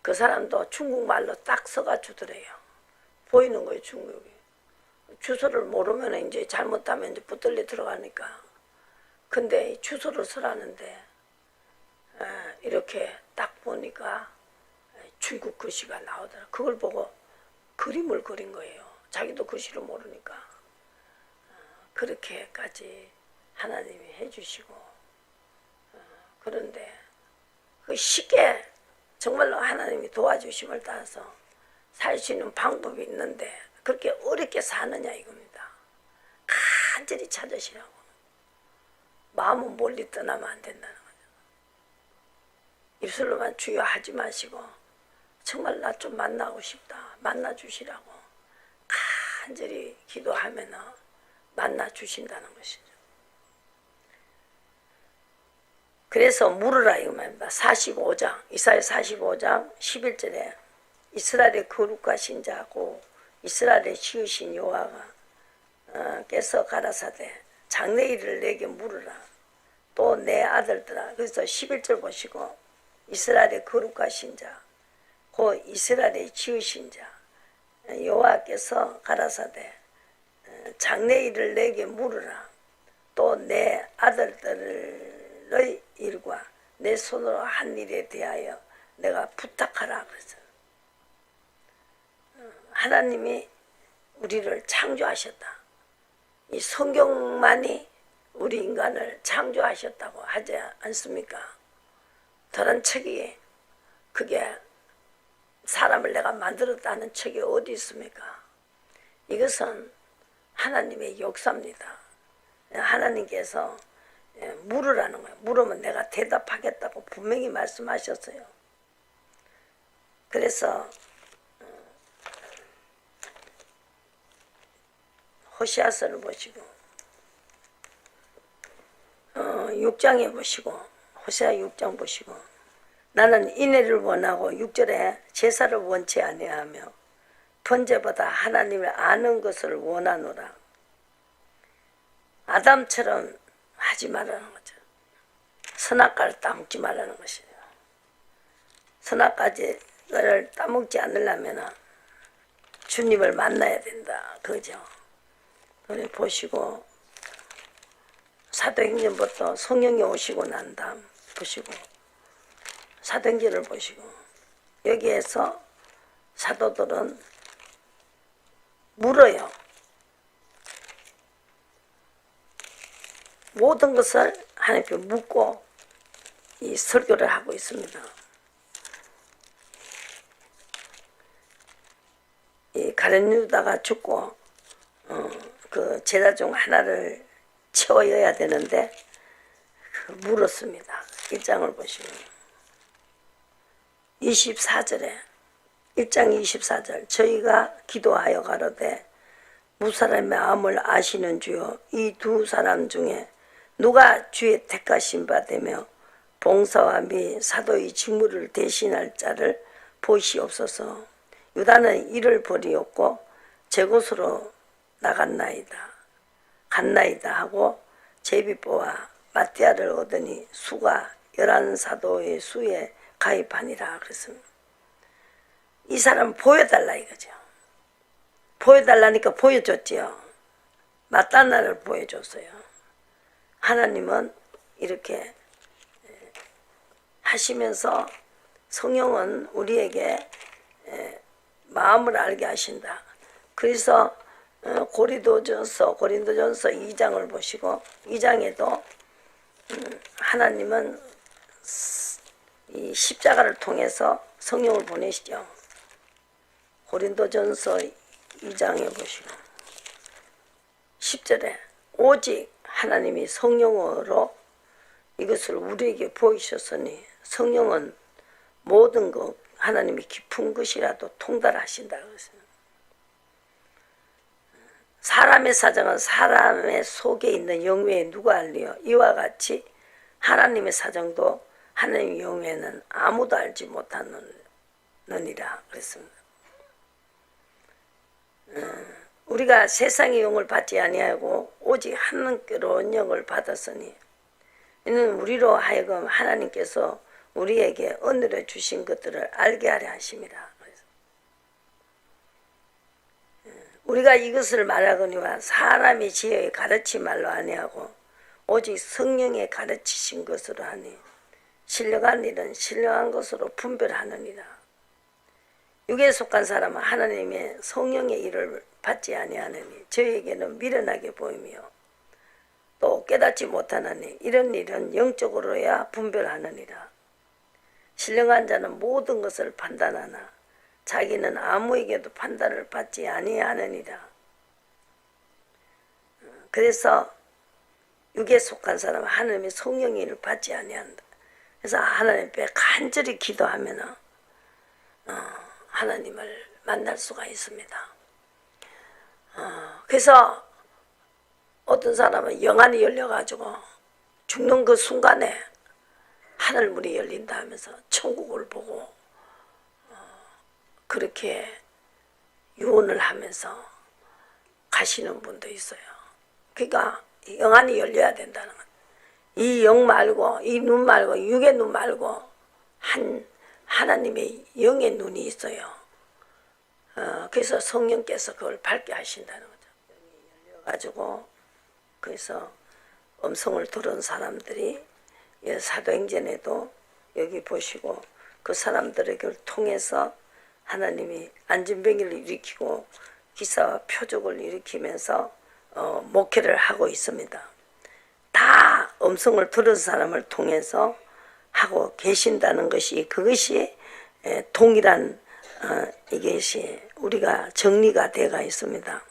그 사람도 중국말로 딱 써가 주더래요. 보이는 거예요, 중국이. 주소를 모르면 이제 잘못하면 이제 붙들려 들어가니까. 근데 주소를 쓰라는데 이렇게 딱 보니까 중국 글씨가 나오더라. 그걸 보고 그림을 그린 거예요. 자기도 글씨를 모르니까. 그렇게까지 하나님이 해주시고 그런데 그 쉽게 정말로 하나님이 도와주심을 따라서 살 수 있는 방법이 있는데 그렇게 어렵게 사느냐 이겁니다. 간절히 찾으시라고. 마음은 멀리 떠나면 안 된다는 거죠. 입술로만 주여 하지 마시고 정말 나 좀 만나고 싶다. 만나주시라고 간절히 기도하면 만나주신다는 것이죠. 그래서 물으라 이거 말입니다. 45장 이사야 45장 11절에 이스라엘의 거룩하신 자고 이스라엘의 지으신 여호와가 께서 가라사대 장래일을 내게 물으라. 또 내 아들들아. 그래서 11절 보시고 이스라엘의 거룩하신 자 곧 이스라엘의 지으신 자 여호와께서 가라사대 장래일을 내게 물으라. 또 내 아들들의 일과 내 손으로 한 일에 대하여 내가 부탁하라. 그래서 하나님이 우리를 창조하셨다. 이 성경만이 우리 인간을 창조하셨다고 하지 않습니까? 다른 책이 그게 사람을 내가 만들었다는 책이 어디 있습니까? 이것은 하나님의 역사입니다. 하나님께서 물으라는 거예요. 물으면 내가 대답하겠다고 분명히 말씀하셨어요. 그래서 호시아서를 보시고 6장에 보시고 호시아 6장 보시고 나는 인애를 원하고 6절에 제사를 원치 아니하며 번제보다 하나님을 아는 것을 원하노라. 아담처럼 하지 말라는 거죠. 선악과를 따먹지 말라는 것이에요. 선악과를 따먹지 않으려면 주님을 만나야 된다. 그죠? 그래 보시고 사도행전부터 성령이 오시고 난 다음 보시고 사도행전을 보시고 여기에서 사도들은 물어요. 모든 것을 하나님께 묻고 이 설교를 하고 있습니다. 이 가룟 유다가 죽고 그 제자 중 하나를 채워야 되는데 물었습니다. 1장을 보시면 24절에 1장 24절 저희가 기도하여 가로되 무사람의 마음을 아시는 주여 이 두 사람 중에 누가 주의 택하신 바 되며 봉사와 및 사도의 직무를 대신할 자를 보시옵소서. 유다는 이를 버리었고 제 곳으로 나갔나이다 하고 제비뽀와 마띠아를 얻으니 수가 11사도의 수에 가입하니라 그랬습니다. 이 사람 보여달라 이거죠. 보여달라니까 보여줬지요. 마따나를 보여줬어요. 하나님은 이렇게 하시면서 성령은 우리에게 마음을 알게 하신다. 그래서 고린도전서 2장을 보시고 2장에도 하나님은 이 십자가를 통해서 성령을 보내시죠. 고린도전서 2장에 보시고 10절에 오직 하나님이 성령으로 이것을 우리에게 보이셨으니 성령은 모든 것 하나님이 깊은 것이라도 통달하신다. 사람의 사정은 사람의 속에 있는 영외에 누가 알리요? 이와 같이 하나님의 사정도 하나님의 영외는 아무도 알지 못하느니라 그랬습니다. 우리가 세상의 영을 받지 아니하고 오직 하나님께로 영을 받았으니 이는 우리로 하여금 하나님께서 우리에게 은혜로 주신 것들을 알게 하려 하심이라. 우리가 이것을 말하거니와 사람의 지혜의 가르치 말로 아니하고 오직 성령의 가르치신 것으로 하니 신령한 일은 신령한 것으로 분별하느니라. 육에 속한 사람은 하나님의 성령의 일을 받지 아니하느니 저에게는 미련하게 보이며 또 깨닫지 못하느니 이런 일은 영적으로야 분별하느니라. 신령한 자는 모든 것을 판단하나 자기는 아무에게도 판단을 받지 아니하느니라. 그래서 육에 속한 사람은 하나님의 성령의 일을 받지 아니한다. 그래서 하나님 앞에 간절히 기도하면 하나님을 만날 수가 있습니다. 그래서 어떤 사람은 영안이 열려가지고 죽는 그 순간에 하늘문이 열린다 하면서 천국을 보고 그렇게 유언을 하면서 가시는 분도 있어요. 그러니까 영안이 열려야 된다는 것. 이 영 말고 이 눈 말고 육의 눈 말고 하나님의 영의 눈이 있어요. 그래서 성령께서 그걸 밝게 하신다는 거죠. 영이 열려가지고 그래서 음성을 들은 사람들이 사도행전에도 여기 보시고 그 사람들을 통해서 하나님이 안진병을 일으키고 기사와 표적을 일으키면서 목회를 하고 있습니다. 다 음성을 들은 사람을 통해서 하고 계신다는 것이 그것이 동일한 이것이 우리가 정리가 되어 있습니다.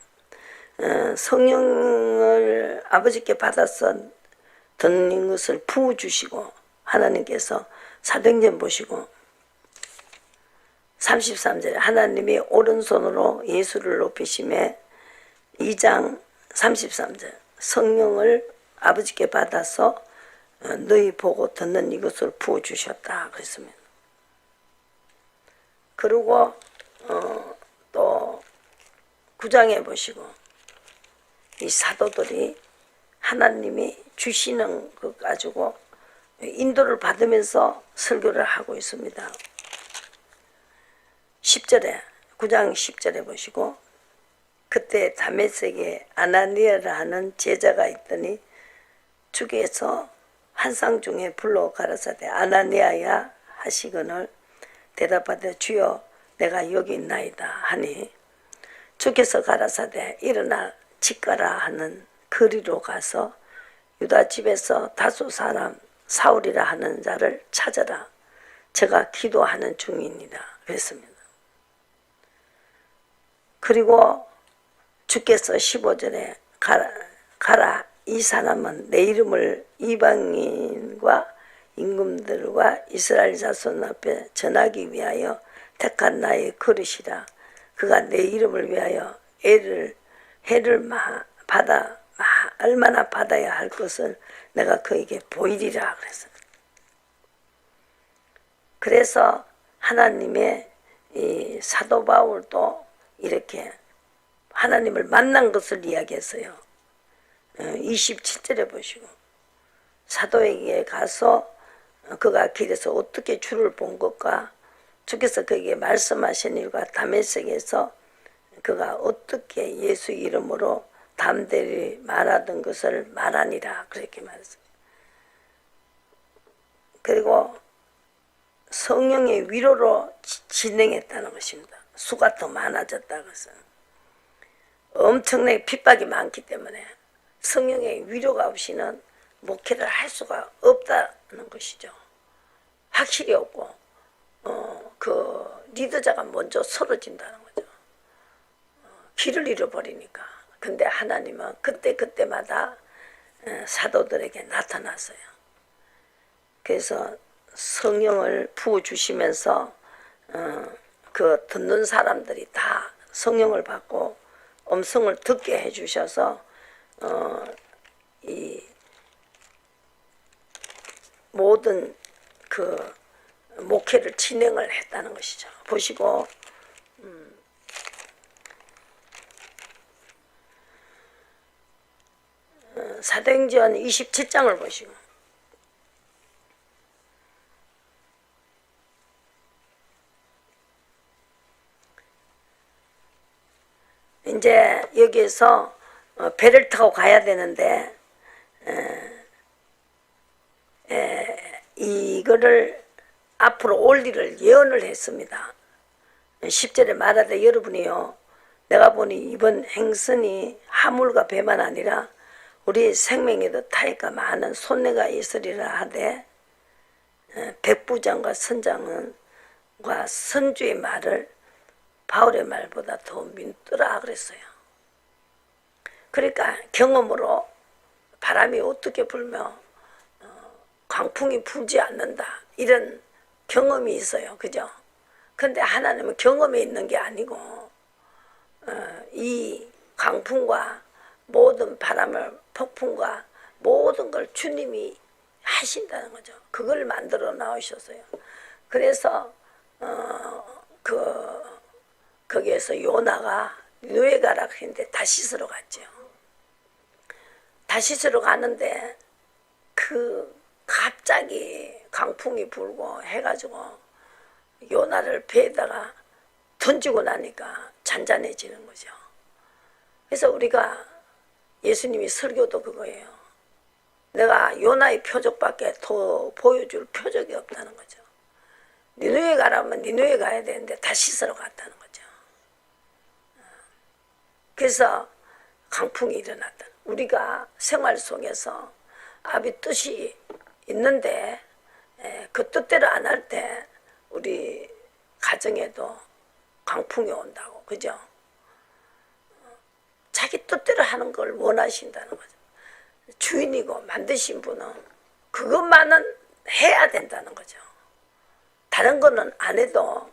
성령을 아버지께 받아서 듣는 것을 부어주시고 하나님께서 사도행전 보시고 33절에 하나님이 오른손으로 예수를 높이심에 2장 33절 성령을 아버지께 받아서 너희 보고 듣는 이것을 부어주셨다 그랬습니다. 그리고 또 9장에 보시고 이 사도들이 하나님이 주시는 것 가지고 인도를 받으면서 설교를 하고 있습니다. 10절에 9장 10절에 보시고 그때 다메섹에 아나니아라 하는 제자가 있더니 주께서 환상 중에 불러 가라사대 아나니아야 하시거늘 대답하되 주여 내가 여기 있나이다 하니 주께서 가라사대 일어나 집가라 하는 거리로 가서 유다 집에서 다소 사람 사울이라 하는 자를 찾아라 제가 기도하는 중이니라 그랬습니다. 그리고 주께서 15절에 가라 이 사람은 내 이름을 이방인과 임금들과 이스라엘 자손 앞에 전하기 위하여 택한 나의 그릇이라 그가 내 이름을 위하여 해를 얼마나 받아야 할 것을 내가 그에게 보이리라 그랬어요. 그래서 하나님의 이 사도 바울도 이렇게 하나님을 만난 것을 이야기했어요. 27절에 보시고 사도에게 가서 그가 길에서 어떻게 주를 본 것과 주께서 그에게 말씀하신 일과 다메섹에서 그가 어떻게 예수 이름으로 담대히 말하던 것을 말하니라 그렇게 말했습니다. 그리고 성령의 위로로 진행했다는 것입니다. 수가 더 많아졌다고 해서 엄청나게 핍박이 많기 때문에 성령의 위로가 없이는 목회를 할 수가 없다는 것이죠. 확실히 없고 그 리더자가 먼저 쓰러진다는 거죠. 길을 잃어버리니까. 근데 하나님은 그때마다 사도들에게 나타났어요. 그래서 성령을 부어주시면서 그 듣는 사람들이 다 성령을 받고 음성을 듣게 해주셔서 이 모든 그 목회를 진행을 했다는 것이죠. 보시고 사도행전 27장을 보시고 이제 여기에서 배를 타고 가야 되는데 이거를 앞으로 올 일을 예언을 했습니다. 10절에 말하되 여러분이요 내가 보니 이번 행선이 하물과 배만 아니라 우리 생명에도 타이가 많은 손해가 있으리라 하되 백부장과 선장과 선주의 말을 바울의 말보다 더 믿더라 그랬어요. 그러니까 경험으로 바람이 어떻게 불며 광풍이 불지 않는다 이런 경험이 있어요. 그죠? 근데 하나님은 경험이 있는 게 아니고 이 광풍과 모든 바람을 폭풍과 모든 걸 주님이 하신다는 거죠. 그걸 만들어 나오셨어요. 그래서 거기에서 요나가 니느웨 가라 했는데 다시스로 갔죠. 다시스로 가는데 그 갑자기 강풍이 불고 해가지고 요나를 배에다가 던지고 나니까 잔잔해지는 거죠. 그래서 우리가 예수님이 설교도 그거예요. 내가 요나의 표적밖에 더 보여줄 표적이 없다는 거죠. 니느웨 가라면 니느웨 가야 되는데 다시스로 갔다는 거죠. 그래서 강풍이 일어났다. 우리가 생활 속에서 아비 뜻이 있는데 그 뜻대로 안 할 때 우리 가정에도 강풍이 온다고. 그죠? 자기 뜻대로 하는 걸 원하신다는 거죠. 주인이고 만드신 분은 그것만은 해야 된다는 거죠. 다른 거는 안 해도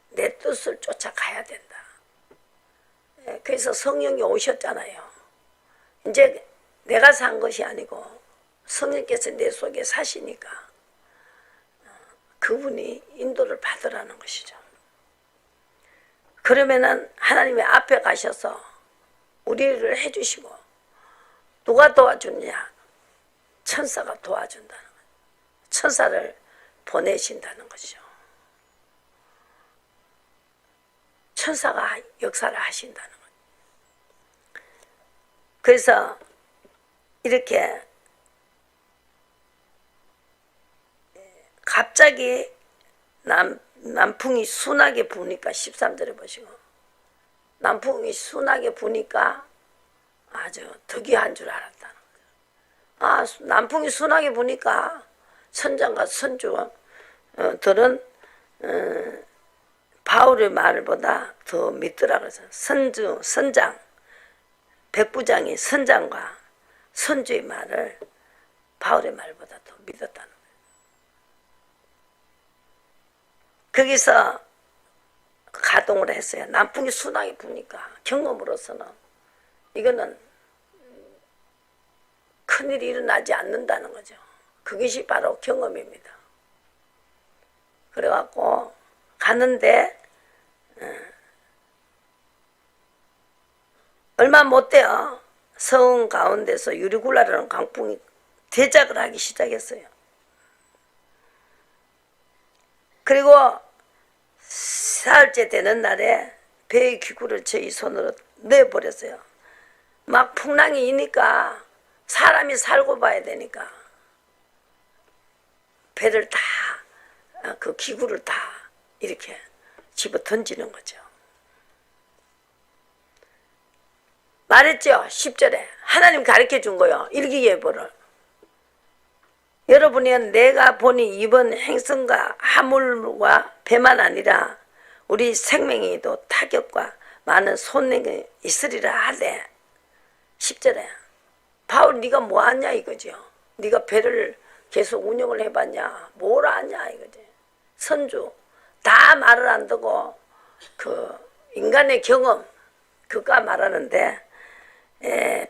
내 뜻을 쫓아가야 된다. 그래서 성령이 오셨잖아요. 이제 내가 산 것이 아니고 성령께서 내 속에 사시니까 그분이 인도를 받으라는 것이죠. 그러면은 하나님의 앞에 가셔서 우리를 해주시고 누가 도와주냐? 천사가 도와준다는 거예요. 천사를 보내신다는 것이죠. 천사가 역사를 하신다는 거예요. 그래서 이렇게 갑자기 남풍이 순하게 부니까 13절에 보시고 남풍이 순하게 부니까 아주 덕이한 줄 알았다는 거죠. 남풍이 순하게 부니까 선장과 선주들은 바울의 말보다 더 믿더라고요. 선장, 백부장이 선장과 선주의 말을 바울의 말보다 더 믿었다는 거예요. 거기서 가동을 했어요. 남풍이 순하게 부니까 경험으로서는 이거는 큰일이 일어나지 않는다는 거죠. 그것이 바로 경험입니다. 그래갖고 가는데 얼마 못 돼요. 성 가운데서 유리굴라라는 강풍이 대작을 하기 시작했어요. 그리고 사흘째 되는 날에 배의 기구를 저희 손으로 내버렸어요. 막 풍랑이 이니까 사람이 살고 봐야 되니까 배를 다 그 기구를 다 이렇게 집어 던지는 거죠. 말했죠. 10절에 하나님 가르쳐 준 거요. 일기예보를. 여러분이 내가 보니 이번 행성과 하물과 배만 아니라 우리 생명에도 타격과 많은 손해가 있으리라 하되 10절에 바울 네가 뭐 하냐 이거죠. 네가 배를 계속 운영을 해봤냐 뭘 아냐 이거지. 선주 다 말을 안 듣고 그 인간의 경험 그가 말하는데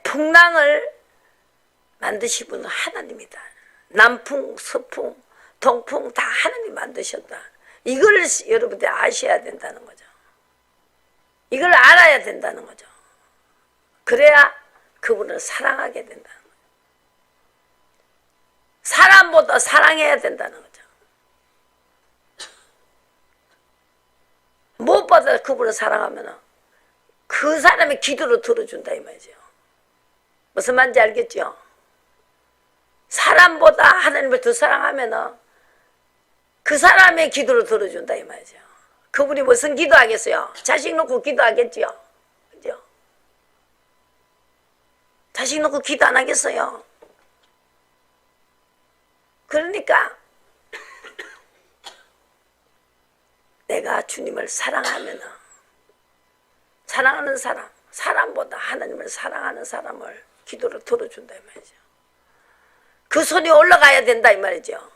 풍랑을 만드신 분은 하나님이다. 남풍, 서풍, 동풍 다 하나님 만드셨다. 이걸 여러분들 아셔야 된다는 거죠. 이걸 알아야 된다는 거죠. 그래야 그분을 사랑하게 된다는 거죠. 사람보다 사랑해야 된다는 거죠. 무엇보다 그분을 사랑하면 그 사람의 기도를 들어준다 이 말이죠. 무슨 말인지 알겠죠? 사람보다 하나님을 더 사랑하면 그 사람의 기도를 들어준다 이 말이죠. 그분이 무슨 기도하겠어요? 자식 놓고 기도하겠죠? 그죠? 자식 놓고 기도 안 하겠어요? 그러니까 내가 주님을 사랑하면 사랑하는 사람, 사람보다 하나님을 사랑하는 사람을 기도를 들어준다 이 말이죠. 그 손이 올라가야 된다 이 말이죠.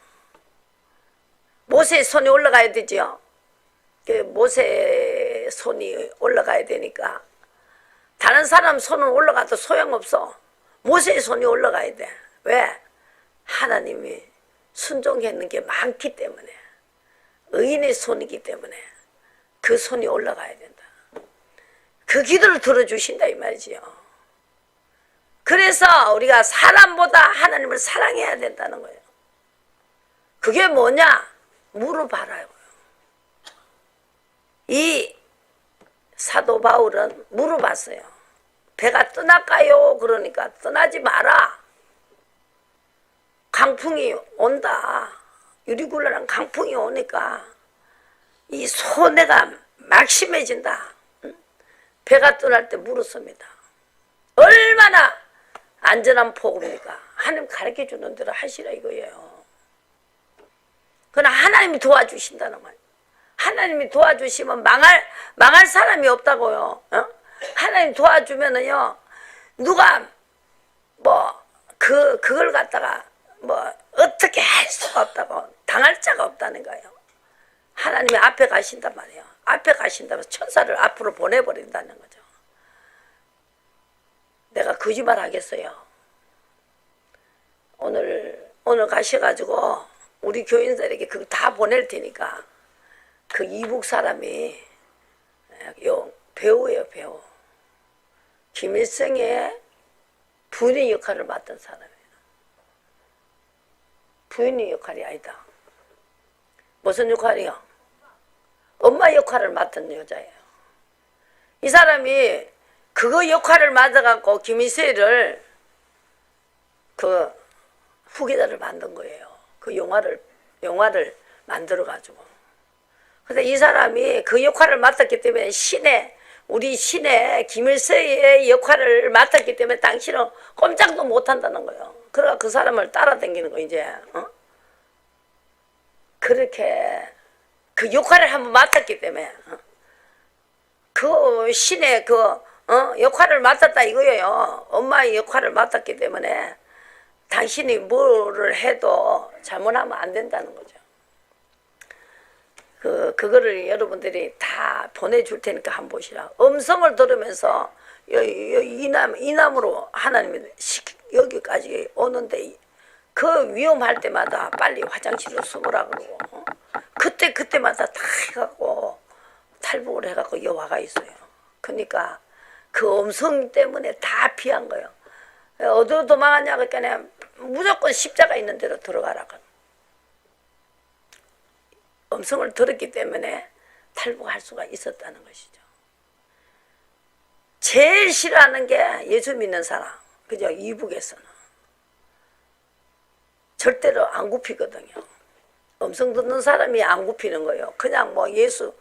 모세의 손이 올라가야 되죠. 그 모세의 손이 올라가야 되니까 다른 사람 손은 올라가도 소용없어. 모세의 손이 올라가야 돼. 왜? 하나님이 순종했는 게 많기 때문에 의인의 손이기 때문에 그 손이 올라가야 된다. 그 기도를 들어주신다 이 말이지요. 그래서 우리가 사람보다 하나님을 사랑해야 된다는 거예요. 그게 뭐냐? 물어봐라요. 이 사도 바울은 물어봤어요. 배가 떠날까요? 그러니까 떠나지 마라. 강풍이 온다. 유리굴레랑 강풍이 오니까 이 손해가 막심해진다. 배가 떠날 때 물었습니다. 얼마나 안전한 폭우입니까? 하나님 가르쳐주는 대로 하시라 이거예요. 그러나 하나님이 도와주신다는 거예요. 하나님이 도와주시면 망할 사람이 없다고요. 하나님 도와주면은요, 누가 그걸 갖다가 어떻게 할 수가 없다고, 당할 자가 없다는 거예요. 하나님이 앞에 가신단 말이에요. 앞에 가신다면 천사를 앞으로 보내버린다는 거죠. 내가 거짓말 하겠어요. 오늘 가셔가지고 우리 교인들에게 그거 다 보낼 테니까 그 이북 사람이 배우예요, 배우. 김일성의 부인의 역할을 맡은 사람이에요. 부인의 역할이 아니다. 무슨 역할이요? 엄마 역할을 맡은 여자예요. 이 사람이 그거 역할을 맡아갖고 김일성을 그 후계자를 만든 거예요. 그 영화를 만들어가지고. 근데 이 사람이 그 역할을 맡았기 때문에 우리 신의 김일성의 역할을 맡았기 때문에 당신은 꼼짝도 못한다는 거예요. 그러니까 그 사람을 따라다니는 거 이제. 그렇게 그 역할을 한번 맡았기 때문에 그 신의 역할을 맡았다 이거예요. 엄마의 역할을 맡았기 때문에 당신이 뭐를 해도 잘못하면 안 된다는 거죠. 그거를 여러분들이 다 보내줄 테니까 한번 보시라. 음성을 들으면서 이남으로 하나님이 여기까지 오는데 그 위험할 때마다 빨리 화장실로 숨으라 그러고 그때마다 다 해갖고 탈북을 해갖고 여와가 있어요. 그러니까 그 음성 때문에 다 피한 거예요. 어디로 도망가냐 그러니까 무조건 십자가 있는 데로 들어가라고. 음성을 들었기 때문에 탈북할 수가 있었다는 것이죠. 제일 싫어하는 게 예수 믿는 사람, 그죠? 이북에서는 절대로 안 굽히거든요. 음성 듣는 사람이 안 굽히는 거예요. 그냥 뭐 예수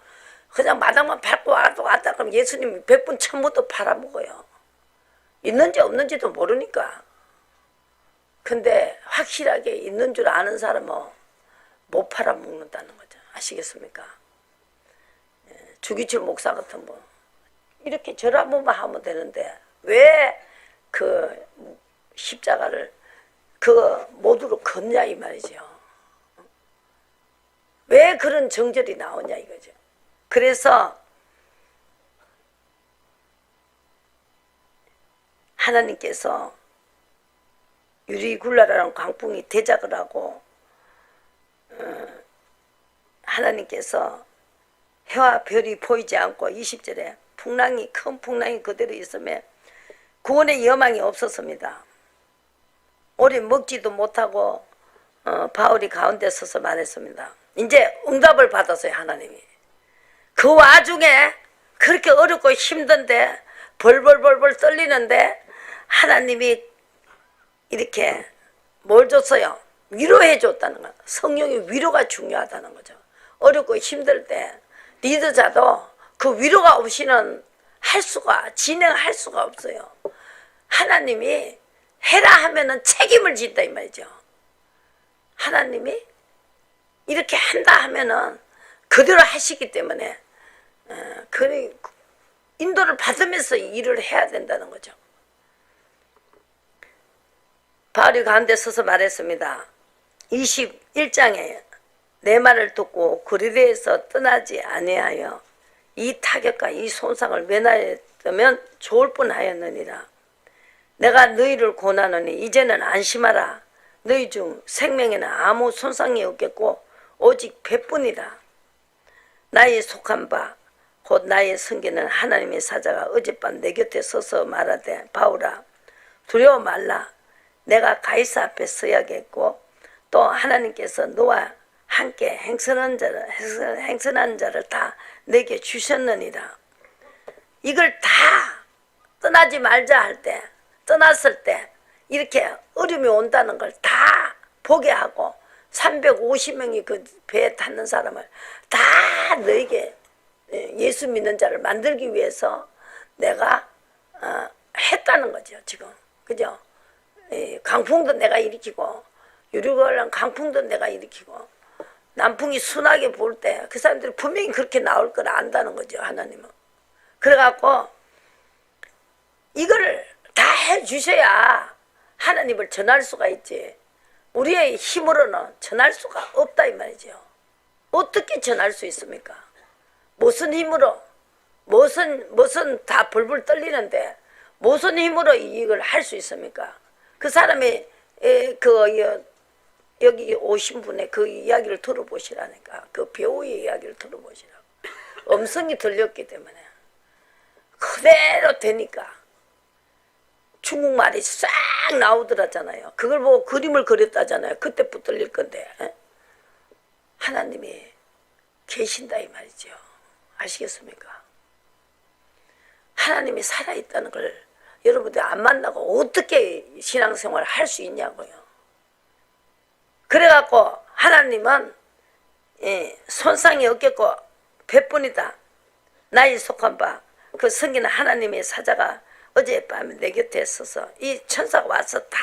그냥 마당만 밟고 왔다 그럼 예수님이 100분 1000분도 팔아먹어요. 있는지 없는지도 모르니까. 근데 확실하게 있는 줄 아는 사람은 못 팔아먹는다는 거죠. 아시겠습니까? 주기철 목사 같은 분 이렇게 절 한 번만 하면 되는데 왜 그 십자가를 그 모두로 걷냐 이 말이죠. 왜 그런 정절이 나오냐 이거죠. 그래서 하나님께서 유리굴라라는 광풍이 대작을 하고 하나님께서 해와 별이 보이지 않고 20절에 풍랑이 큰 풍랑이 그대로 있으며 구원의 여망이 없었습니다. 오래 먹지도 못하고 바울이 가운데 서서 말했습니다. 이제 응답을 받았어요. 하나님이. 그 와중에 그렇게 어렵고 힘든데 벌벌벌벌 떨리는데 하나님이 이렇게 뭘 줬어요? 위로해 줬다는 거예요. 성령의 위로가 중요하다는 거죠. 어렵고 힘들 때 리더자도 그 위로가 없이는 진행할 수가 없어요. 하나님이 해라 하면은 책임을 진다 이 말이죠. 하나님이 이렇게 한다 하면은 그대로 하시기 때문에 인도를 받으면서 일을 해야 된다는 거죠. 바울이 가운데 서서 말했습니다. 21장에 내 말을 듣고 그리스도에서 떠나지 아니하여 이 타격과 이 손상을 면하였다면 좋을 뻔하였느니라. 내가 너희를 권하노니 이제는 안심하라. 너희 중 생명에는 아무 손상이 없겠고 오직 배뿐이다. 나의 속한 바 곧 나의 성기는 하나님의 사자가 어젯밤 내 곁에 서서 말하되 바울아 두려워 말라. 내가 가이사 앞에 서야겠고 또 하나님께서 너와 함께 행선한 자를 다 내게 주셨느니라. 이걸 다 떠나지 말자 할 때 떠났을 때 이렇게 어려움이 온다는 걸 다 보게 하고 350명이 그 배에 탔는 사람을 다 너에게 예수 믿는 자를 만들기 위해서 내가 했다는 거죠. 지금 그죠? 강풍도 내가 일으키고 유리굴란 강풍도 내가 일으키고 남풍이 순하게 불 때 그 사람들이 분명히 그렇게 나올 걸 안다는 거죠. 하나님은. 그래갖고 이거를 다 해주셔야 하나님을 전할 수가 있지. 우리의 힘으로는 전할 수가 없다 이 말이죠. 어떻게 전할 수 있습니까? 무슨 힘으로 무슨 다 불불 떨리는데 무슨 힘으로 이걸 할 수 있습니까? 그 사람이 여기 오신 분의 그 이야기를 들어보시라니까. 그 배우의 이야기를 들어보시라고. 음성이 들렸기 때문에 그대로 되니까 중국말이 싹 나오더라잖아요. 그걸 보고 그림을 그렸다잖아요. 그때부터 들릴 건데 하나님이 계신다 이 말이죠. 아시겠습니까? 하나님이 살아있다는 걸 여러분들 안 만나고 어떻게 신앙생활을 할 수 있냐고요. 그래갖고 하나님은 손상이 없겠고 배뿐이다. 나의 속한 바 그 성기는 하나님의 사자가 어젯밤에 내 곁에 있어서 이 천사가 와서 다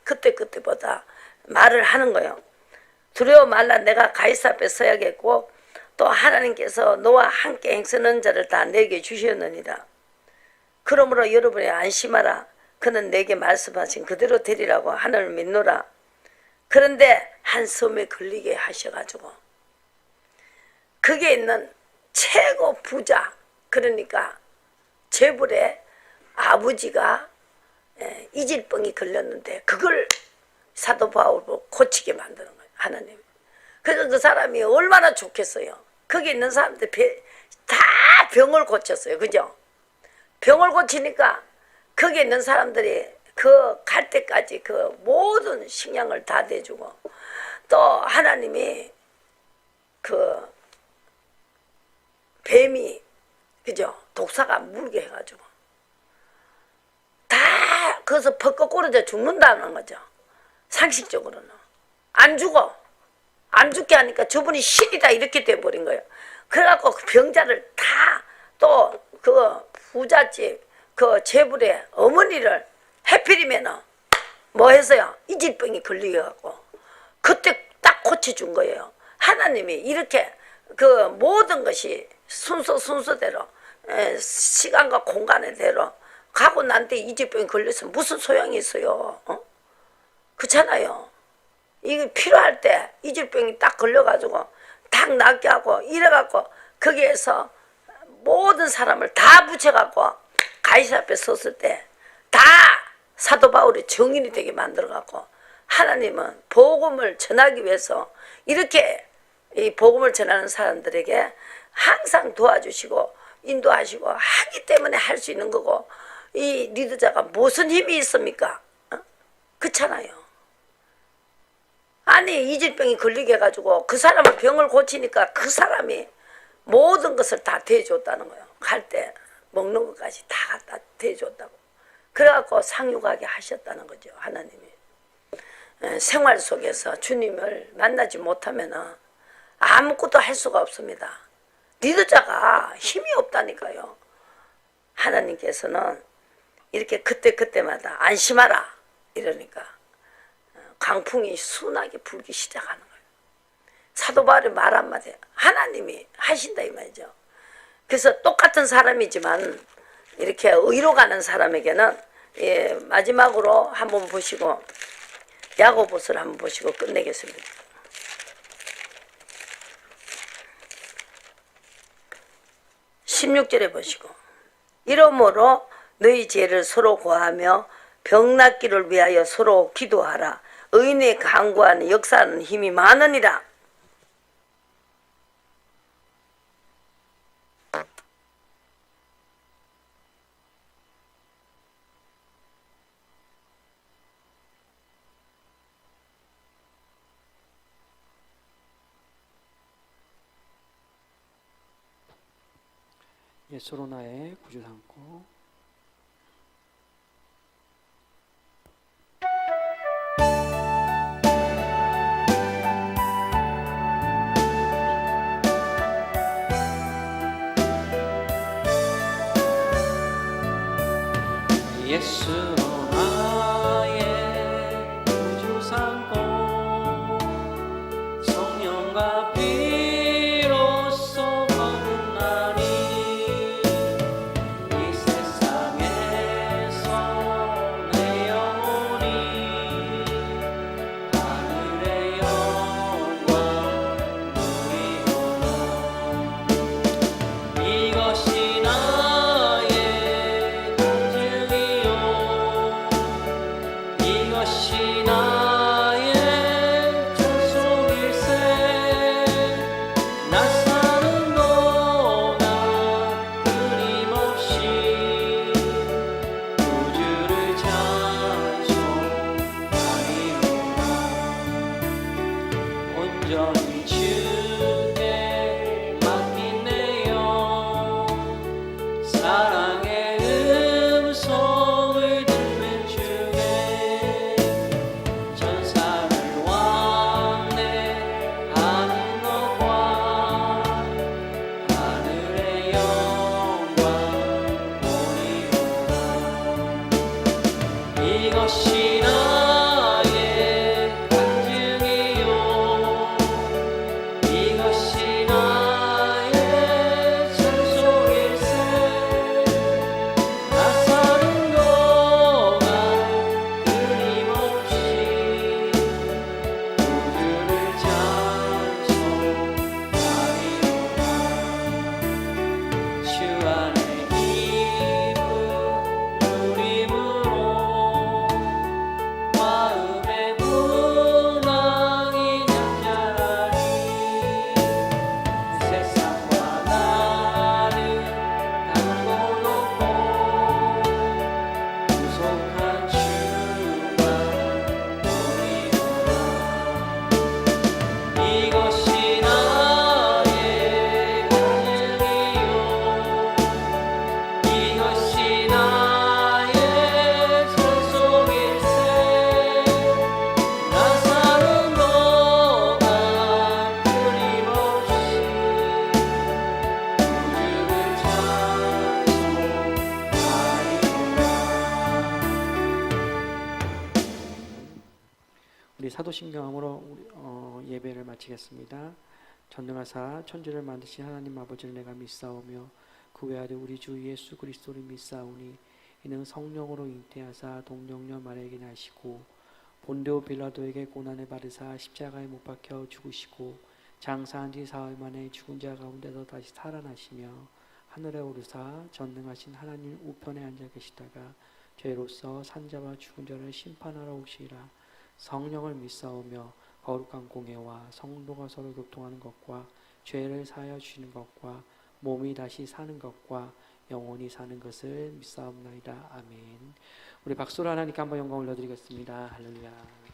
그때보다 말을 하는 거예요. 두려워 말라. 내가 가이사 앞에 서야겠고 또 하나님께서 너와 함께 행선한 자를 다 내게 주셨느니라. 그러므로 여러분이 안심하라. 그는 내게 말씀하신 그대로 되리라고 하늘을 믿노라. 그런데 한 섬에 걸리게 하셔가지고 그게 있는 최고 부자, 그러니까 재벌의 아버지가 이질병이 걸렸는데 그걸 사도 바울로 고치게 만드는 거예요. 하나님. 그래서 그 사람이 얼마나 좋겠어요. 거기 있는 사람들 다 병을 고쳤어요. 그죠? 병을 고치니까 거기 있는 사람들이 그 갈 때까지 그 모든 식량을 다 대주고 또 하나님이 그 뱀이 그죠? 독사가 물게 해가지고 다 거기서 퍽퍽 꼴어져 죽는다는 거죠. 상식적으로는 안 죽어. 안 죽게 하니까 저분이 신이다 이렇게 돼버린 거예요. 그래갖고 그 병자를 다 또 그 부잣집 그 재벌의 어머니를 해필이면은 뭐 해서요? 이질병이 걸리게 갖고 그때 딱 고쳐준 거예요. 하나님이 이렇게 그 모든 것이 순서대로 시간과 공간의 대로 가고 난 뒤에 이질병이 걸려서 무슨 소용이 있어요? 그렇잖아요. 이게 필요할 때 이질병이 딱 걸려가지고 딱 낫게 하고 이래갖고 거기에서 모든 사람을 다 붙여갖고 가이사 앞에 섰을 때 다 사도 바울이 정인이 되게 만들어갖고 하나님은 복음을 전하기 위해서 이렇게 이 복음을 전하는 사람들에게 항상 도와주시고 인도하시고 하기 때문에 할 수 있는 거고 이 리더자가 무슨 힘이 있습니까? 그렇잖아요. 아니 이질병이 걸리게 해가지고 그 사람을 병을 고치니까 그 사람이 모든 것을 다 대해줬다는 거예요. 갈 때 먹는 것까지 다 갖다 대해줬다고. 그래갖고 상육하게 하셨다는 거죠. 하나님이. 생활 속에서 주님을 만나지 못하면 아무것도 할 수가 없습니다. 리더자가 힘이 없다니까요. 하나님께서는 이렇게 그때마다 안심하라 이러니까 강풍이 순하게 불기 시작하는 거예요. 사도 바울의 말 한마디 하나님이 하신다 이 말이죠. 그래서 똑같은 사람이지만 이렇게 의로 가는 사람에게는 마지막으로 한번 보시고 야고보서를 한번 보시고 끝내겠습니다. 16절에 보시고 이러므로 너희 죄를 서로 고하며 병 낫기를 위하여 서로 기도하라. 의인의 간구하는 역사하는 힘이 많으니라. 서로 나의 구주 삼고 예수로 나의 구주 삼고 성령과 비로소 거듭나니 이 세상에서 내 영혼이 하늘의 영광 누리도록 이것이 나의 간증이요 사도신경으로 예배를 마치겠습니다. 전능하사 천지를 만드신 하나님 아버지를 내가 믿사오며 그 외아들 우리 주 예수 그리스도를 믿사오니 이는 성령으로 잉태하사 동정녀 마리아에게 나시고 본데오 빌라도에게 고난을 받으사 십자가에 못 박혀 죽으시고 장사한 뒤 사흘 만에 죽은 자 가운데서 다시 살아나시며 하늘에 오르사 전능하신 하나님 우편에 앉아 계시다가 죄로서 산자와 죽은 자를 심판하러 오시리라. 성령을 믿사오며 거룩한 공예와 성도가 서로 교통하는 것과 죄를 사하여 주시는 것과 몸이 다시 사는 것과 영원히 사는 것을 믿사옵나이다. 아멘. 우리 박수로 하나님께 한번 영광 올려드리겠습니다. 할렐루야.